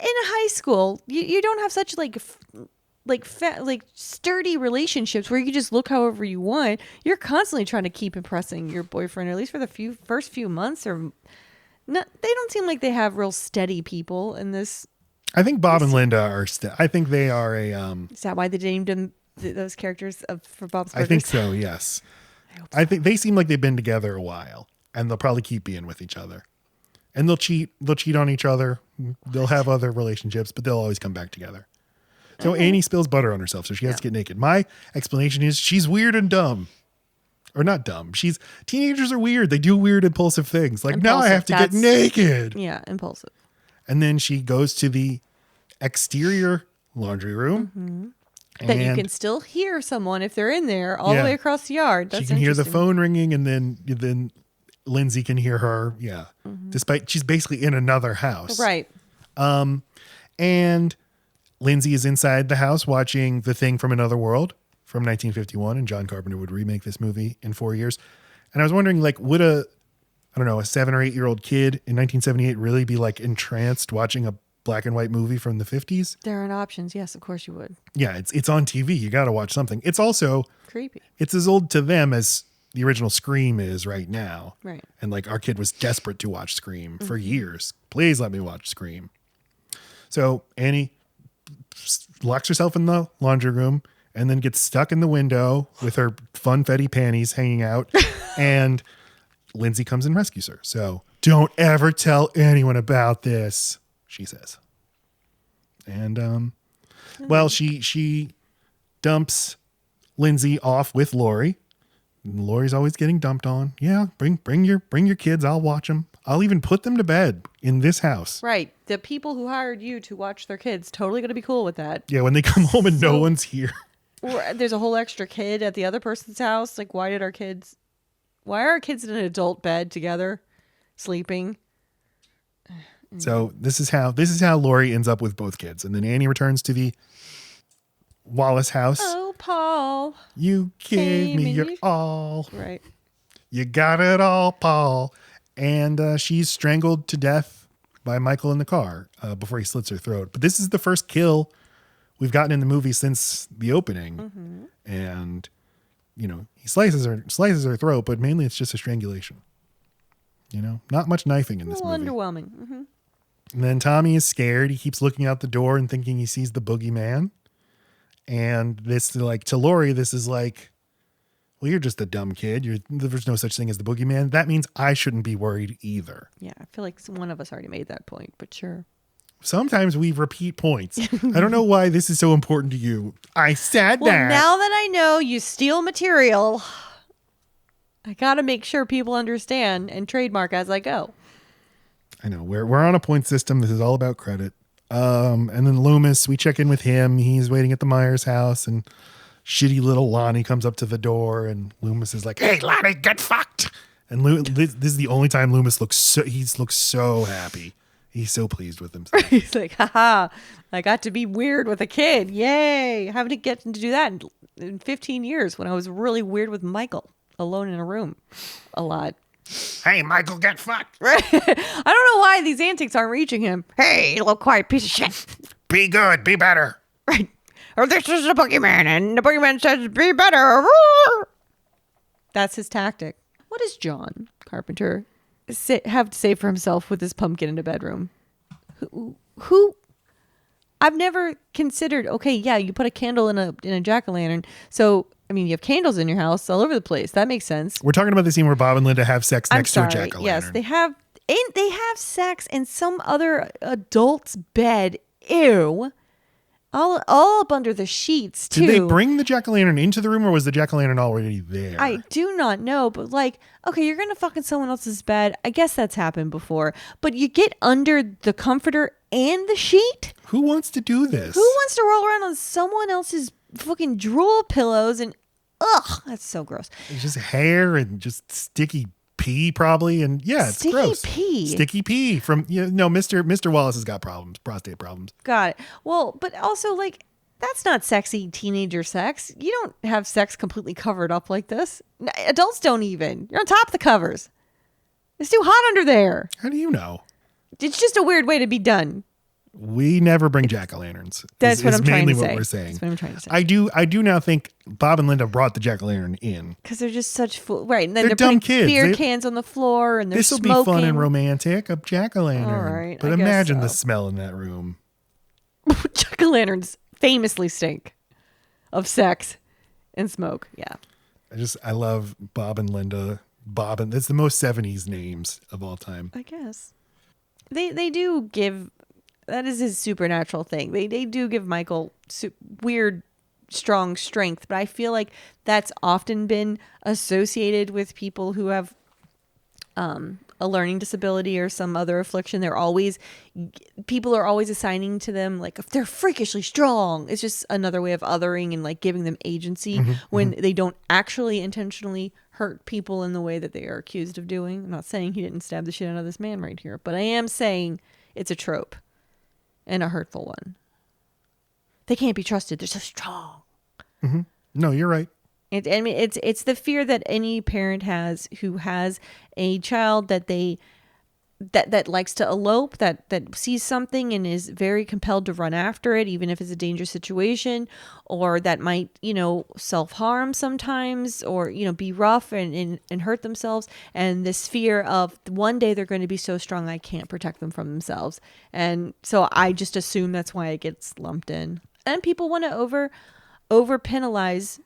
high school, you don't have such like sturdy relationships where you can just look however you want. You're constantly trying to keep impressing your boyfriend, or at least for the first few months. Or not, they don't seem like they have real steady people in this. I think Bob and Linda are. I think they are a. Is that why they named them those characters for Bob's Burgers? I think so. Yes, I think they seem like they've been together a while, and they'll probably keep being with each other. And they'll cheat. They'll cheat on each other. They'll have other relationships, but they'll always come back together. So Annie spills butter on herself, so she has to get naked. My explanation is she's weird and dumb. Or not dumb. Teenagers are weird. They do weird, impulsive things. Like, now I have to get naked. Yeah, impulsive. And then she goes to the exterior laundry room. That you can still hear someone if they're in there all the Yeah. way across the yard. That's she can hear the interesting. phone ringing, and then Lindsay can hear her. Yeah. Despite she's basically in another house. Right. And Lindsay is inside the house watching The Thing from Another World from 1951, and John Carpenter would remake this movie in 4 years. And I was wondering, like, would a 7 or 8 year old kid in 1978 really be like entranced watching a black and white movie from the 50s? There are options. Yes, of course you would. Yeah, it's on TV. You got to watch something. It's also Creepy. it's as old to them as the original Scream is right now. Right. And like our kid was desperate to watch Scream for years. Please let me watch Scream. So Annie locks herself in the laundry room and then gets stuck in the window with her funfetti panties hanging out. And Lindsay comes and rescues her. So don't ever tell anyone about this, she says. And well, she dumps Lindsay off with Lori. Lori's always getting dumped on. Yeah, bring your kids. I'll watch them. I'll even put them to bed in this house. Right. The people who hired you to watch their kids totally going to be cool with that. Yeah, when they come home and no one's here. Or there's a whole extra kid at the other person's house. Like, why are our kids in an adult bed together, sleeping? So this is how Lori ends up with both kids, and then Annie returns to the Wallace house. Oh, Paul. You gave Came me and your you- all. Right. You got it all, Paul. And she's strangled to death by Michael in the car before he slits her throat. But this is the first kill we've gotten in the movie since the opening. And, he slices her throat, but mainly it's just a strangulation. Not much knifing in A this little movie. underwhelming. Mm-hmm. And then Tommy is scared. He keeps looking out the door and thinking he sees the boogeyman. And this, to Lori, this is like, well, you're just a dumb kid. There's no such thing as the boogeyman. That means I shouldn't be worried either. Yeah, I feel like one of us already made that point, but sure. Sometimes we repeat points. I don't know why this is so important to you. I said Well, that. now that I know you steal material, I got to make sure people understand and trademark as I go. I know. We're on a point system. This is all about credit. And then Loomis, we check in with him. He's waiting at the Myers house, and shitty little Lonnie comes up to the door, and Loomis is like, "Hey, Lonnie, get fucked." And this is the only time Loomis looks so happy. He's so pleased with himself. He's like, haha, I got to be weird with a kid. Yay. I haven't get to do that in 15 years when I was really weird with Michael alone in a room a lot. Hey, Michael, get fucked. Right. I don't know why these antics aren't reaching him. Hey, you little quiet piece of shit. Be good. Be better. Right. Or this is the boogeyman, and the boogeyman says, be better. That's his tactic. What does John Carpenter have to say for himself with his pumpkin in a bedroom? Who? I've never considered, okay, yeah, you put a candle in a jack-o'-lantern. So, I mean, you have candles in your house all over the place. That makes sense. We're talking about the scene where Bob and Linda have sex next to a jack-o'-lantern. Yes, they have sex in some other adult's bed. Ew. All up under the sheets, too. Did they bring the jack-o'-lantern into the room, or was the jack-o'-lantern already there? I do not know, but like, okay, you're going to fuck in someone else's bed. I guess that's happened before. But you get under the comforter and the sheet? Who wants to do this? Who wants to roll around on someone else's fucking drool pillows? And ugh, that's so gross. It's just hair and just sticky pee, probably. And yeah, it's Sticky gross. pee? Sticky pee from, Mr. Wallace has got problems, prostate problems. Got it. Well, but also, like, that's not sexy teenager sex. You don't have sex completely covered up like this. Adults don't even. You're on top of the covers. It's too hot under there. How do you know? It's just a weird way to be done. We never bring jack-o'-lanterns. That's what I'm trying to mainly say. what we're saying. That's what I'm trying to say. I do now think Bob and Linda brought the jack-o'-lantern in. Because they're just such right. And then They're they're putting dumb kids. beer cans on the floor and they're This will be smoking. fun and romantic. A jack-o'-lantern. All right, But I guess imagine the so. smell in that room. Jack-o'-lanterns famously stink of sex and smoke. Yeah. I love Bob and Linda. It's the most 70s names of all time. I guess. They do give, that is his supernatural thing. They do give Michael weird, strong strength, but I feel like that's often been associated with people who have a a learning disability or some other affliction, people are always assigning to them like if they're freakishly strong. It's just another way of othering and like giving them agency when they don't actually intentionally hurt people in the way that they are accused of doing. I'm not saying he didn't stab the shit out of this man right here, but I am saying it's a trope and a hurtful one. They can't be trusted. They're so strong. No, you're right. It's the fear that any parent has who has a child that that likes to elope, that sees something and is very compelled to run after it, even if it's a dangerous situation, or that might, self-harm sometimes, or, be rough and hurt themselves. And this fear of one day they're going to be so strong, I can't protect them from themselves. And so I just assume that's why it gets lumped in. And people want to over penalize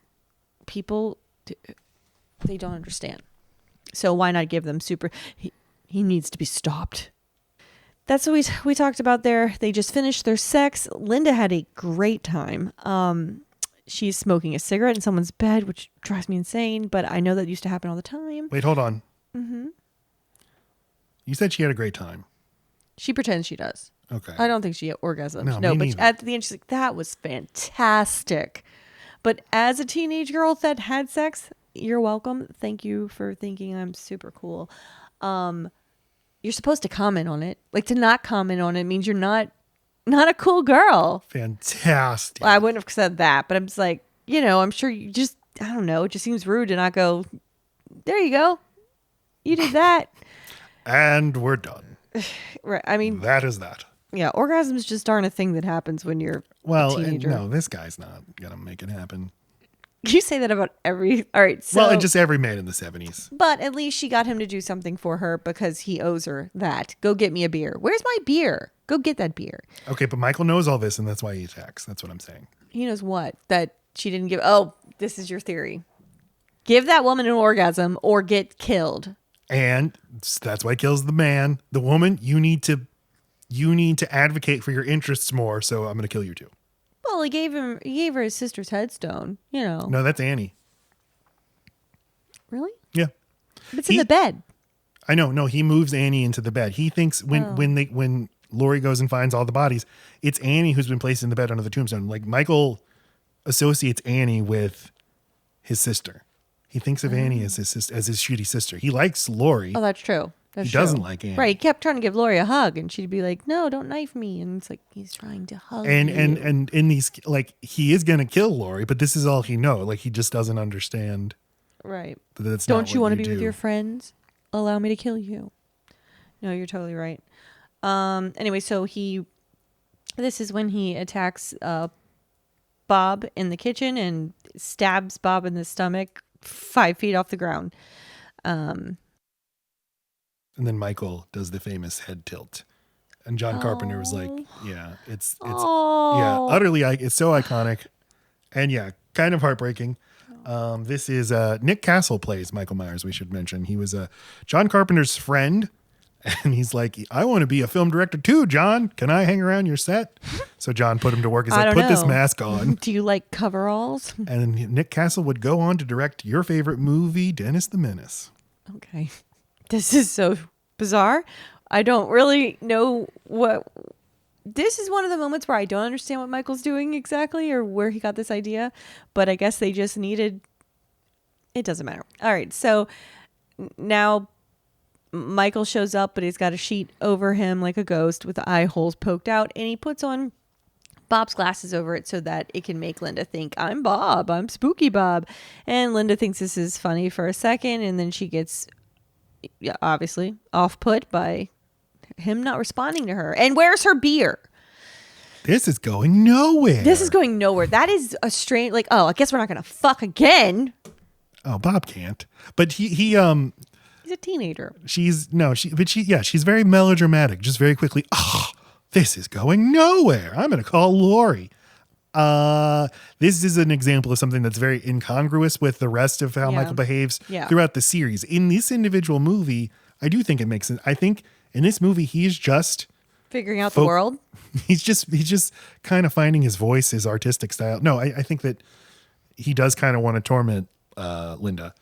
people. They don't understand. So why not give them he needs to be stopped. That's what we talked about there. They just finished their sex. Linda had a great time. She's smoking a cigarette in someone's bed, which drives me insane, but I know that used to happen all the time. Wait, hold on. You said she had a great time. She pretends she does. Okay. I don't think she had orgasms. No, but at the end, she's like, that was fantastic. But as a teenage girl that had sex, you're welcome. Thank you for thinking I'm super cool. You're supposed to comment on it. Like, to not comment on it means you're not a cool girl. Fantastic. Well, I wouldn't have said that, but I'm just like, I'm sure you just, I don't know. It just seems rude to not go, there you go. You did that. And we're done. Right. I mean, that is that. Yeah. Orgasms just aren't a thing that happens when you're a teenager. No, this guy's not going to make it happen. You say that about all right. So, well, just every man in the 70s. But at least she got him to do something for her because he owes her that. Go get me a beer. Where's my beer? Go get that beer. Okay, but Michael knows all this, and that's why he attacks. That's what I'm saying. He knows what? That she didn't give. Oh, this is your theory. Give that woman an orgasm or get killed. And that's why he kills the man. The woman, you need to advocate for your interests more, so I'm going to kill you too. Well, he gave her his sister's headstone, No, that's Annie. Really? Yeah. It's in the bed. I know. No, he moves Annie into the bed. He thinks when Lori goes and finds all the bodies, it's Annie who's been placed in the bed under the tombstone. Like, Michael associates Annie with his sister. He thinks of Annie as his shitty sister. He likes Lori. Oh, that's true. He doesn't like Annie. Right. He kept trying to give Lori a hug, and she'd be like, no, don't knife me. And it's like, he's trying to hug and you. And in these, like, he is going to kill Lori, but this is all he knows. Like, he just doesn't understand. Right. That's don't you want to be with your friends? Allow me to kill you. No, you're totally right. Anyway, so this is when he attacks Bob in the kitchen and stabs Bob in the stomach 5 feet off the ground. And then Michael does the famous head tilt. And John Carpenter was like, yeah, it's utterly, it's so iconic. And yeah, kind of heartbreaking. This is Nick Castle plays Michael Myers, we should mention. He was John Carpenter's friend. And he's like, I want to be a film director too, John. Can I hang around your set? So John put him to work. He's like, put this mask on. Do you like coveralls? And Nick Castle would go on to direct your favorite movie, Dennis the Menace. Okay. This is so bizarre. I don't really know what... This is one of the moments where I don't understand what Michael's doing exactly or where he got this idea. But I guess they just needed... It doesn't matter. All right. So now... Michael shows up, but he's got a sheet over him like a ghost with the eye holes poked out, and he puts on Bob's glasses over it so that it can make Linda think, I'm Bob, I'm Spooky Bob. And Linda thinks this is funny for a second, and then she gets obviously off-put by him not responding to her. And where's her beer? This is going nowhere. That is a strange, like, oh, I guess we're not going to fuck again. Oh, Bob can't. But he's a teenager. She's very melodramatic. Just very quickly, this is going nowhere. I'm going to call Lori. This is an example of something that's very incongruous with the rest of how Michael behaves throughout the series. In this individual movie, I do think it makes sense. I think in this movie, he's just figuring out the world. He's just kind of finding his voice, his artistic style. No, I think that he does kind of want to torment Linda.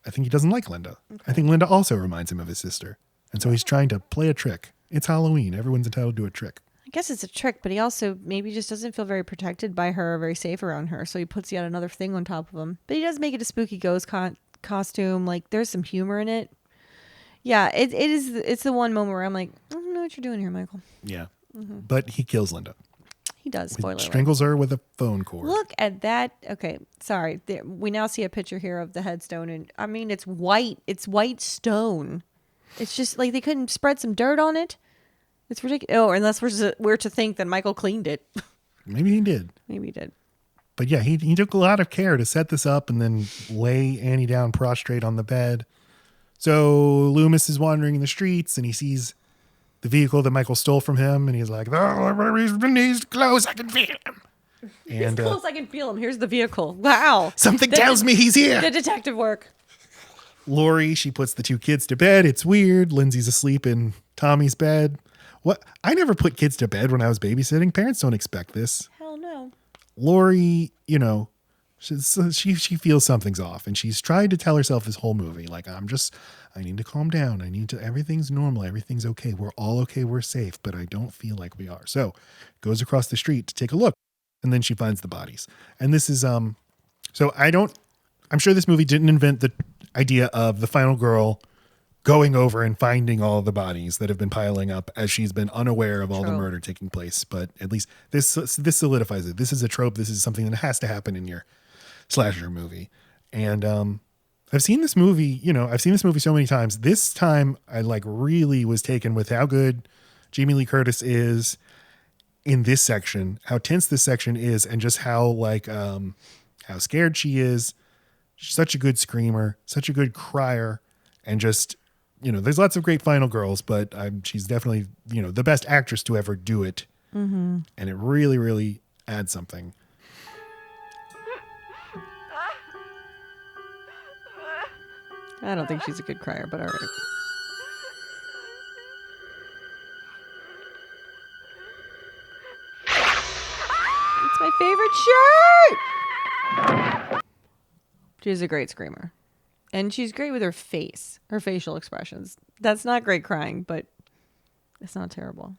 I think he doesn't like Linda. Okay. I think Linda also reminds him of his sister. And so he's trying to play a trick. It's Halloween. Everyone's entitled to a trick. I guess it's a trick, but he also maybe just doesn't feel very protected by her, or very safe around her. So he puts yet another thing on top of him. But he does make it a spooky ghost costume. Like, there's some humor in it. Yeah, it's the one moment where I'm like, I don't know what you're doing here, Michael. Yeah. But he kills Linda. He does, He spoiler alert. strangles her with a phone cord. Look at that. Okay, sorry. We now see a picture here of the headstone, and I mean, it's white. It's white stone. It's just like they couldn't spread some dirt on it. It's ridiculous. Oh, unless we're to think that Michael cleaned it. Maybe he did. Maybe he did. But yeah, he took a lot of care to set this up and then lay Annie down prostrate on the bed. So Loomis is wandering in the streets and he sees the vehicle that Michael stole from him. And he's like, oh, he's close. I can feel him. And He's close. I can feel him. Here's the vehicle. Wow. Something tells me he's here. The detective work. Lori, she puts the two kids to bed. It's weird. Lindsay's asleep in Tommy's bed. What? I never put kids to bed when I was babysitting. Parents don't expect this. Hell no. Lori, she feels something's off, and she's tried to tell herself this whole movie, like, I need to calm down. Everything's normal. Everything's okay. We're all okay. We're safe, but I don't feel like we are. So goes across the street to take a look, and then she finds the bodies. And this is, I'm sure this movie didn't invent the idea of the final girl going over and finding all the bodies that have been piling up as she's been unaware of all the murder taking place. But at least this solidifies it. This is a trope. This is something that has to happen in your slasher movie. And I've seen this movie so many times. This time I really was taken with how good Jamie Lee Curtis is in this section, how tense this section is, and just how scared she is. She's such a good screamer, such a good crier, and just, there's lots of great final girls, but she's definitely, the best actress to ever do it. Mm-hmm. And it really, really adds something. I don't think she's a good crier, but all right. It's my favorite shirt! She's a great screamer. And she's great with her face, her facial expressions. That's not great crying, but it's not terrible.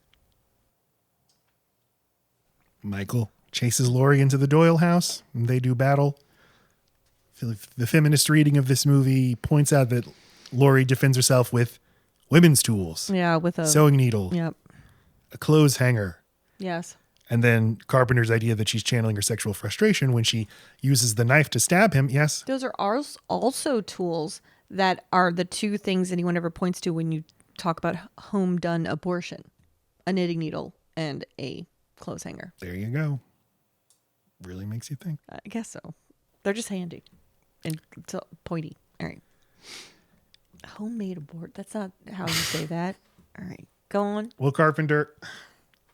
Michael chases Lori into the Doyle house, and they do battle. The feminist reading of this movie points out that Lori defends herself with women's tools. Yeah, with a sewing needle. Yep. A clothes hanger. Yes. And then Carpenter's idea that she's channeling her sexual frustration when she uses the knife to stab him. Yes. Those are also tools that are the two things anyone ever points to when you talk about home done abortion: a knitting needle and a clothes hanger. There you go. Really makes you think. I guess so. They're just handy and pointy. All right. Homemade abort. That's not how you say that. All right. Go on. Well, Carpenter.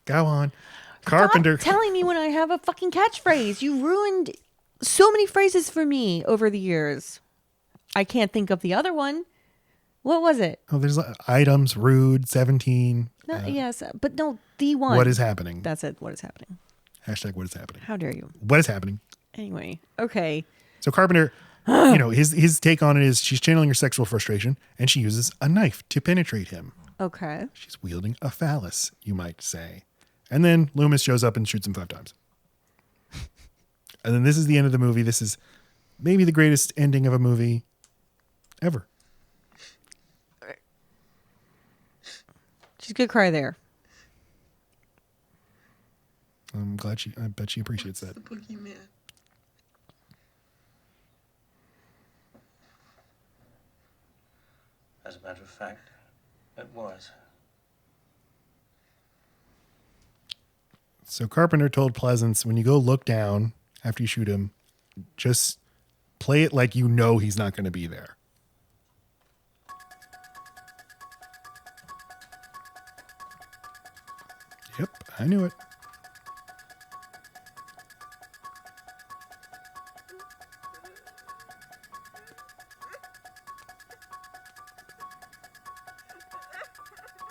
Go on. Carpenter. Stop telling me when I have a fucking catchphrase. You ruined so many phrases for me over the years. I can't think of the other one. What was it? Oh, there's items, rude, 17. No, yes, but no, the one. What is happening? That's it. What is happening? Hashtag what is happening? How dare you? What is happening? Anyway, okay. So Carpenter, his take on it is she's channeling her sexual frustration and she uses a knife to penetrate him. Okay. She's wielding a phallus, you might say. And then Loomis shows up and shoots him 5 times. And then this is the end of the movie. This is maybe the greatest ending of a movie ever. She's a good cry there. I'm glad I bet she appreciates that. The boogeyman. As a matter of fact, it was. So Carpenter told Pleasance, when you go look down after you shoot him, just play it like you know he's not going to be there. Yep, I knew it.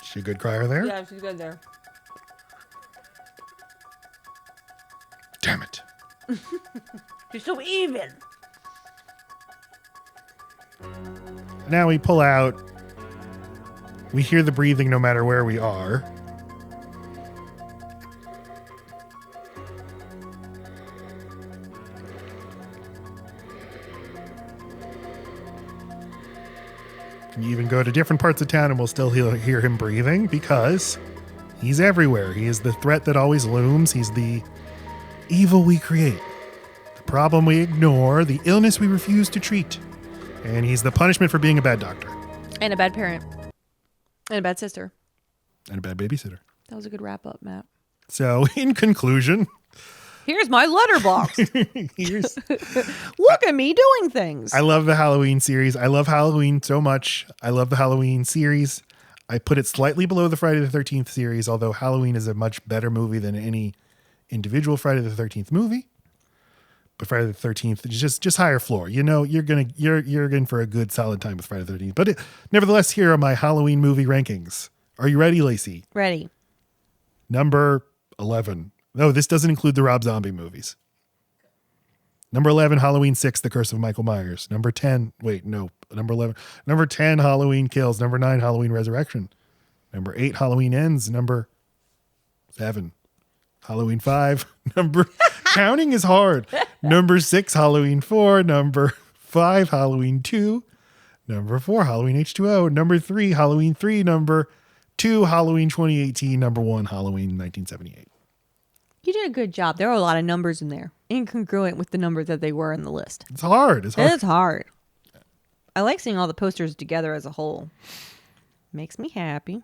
She a good crier there? Yeah, she's good there. Damn it. She's so even. Now we pull out We hear the breathing no matter where we are. You even go to different parts of town and we'll still hear him breathing because he's everywhere. He is the threat that always looms. He's the evil we create, the problem we ignore, the illness we refuse to treat. And he's the punishment for being a bad doctor. And a bad parent. And a bad sister. And a bad babysitter. That was a good wrap up, Matt. So, in conclusion, here's my letterbox. Look at me doing things. I love the Halloween series. I love Halloween so much. I love the Halloween series. I put it slightly below the Friday the 13th series, although Halloween is a much better movie than any individual Friday the 13th movie. But Friday the 13th is just higher floor. You know, you're in for a good solid time with Friday the 13th. But nevertheless, here are my Halloween movie rankings. Are you ready, Lacey? Ready. Number 11. No, this doesn't include the Rob Zombie movies. Number 11, Halloween 6, The Curse of Michael Myers. Number 10, number 11. Number 10, Halloween Kills. Number 9, Halloween Resurrection. Number 8, Halloween Ends. Number 7, Halloween 5. Counting is hard. Number 6, Halloween 4. Number 5, Halloween 2. Number 4, Halloween H2O. Number 3, Halloween 3. Number 2, Halloween 2018. Number 1, Halloween 1978. You did a good job. There were a lot of numbers in there, incongruent with the number that they were in the list. It's hard. It's hard. I like seeing all the posters together as a whole. Makes me happy.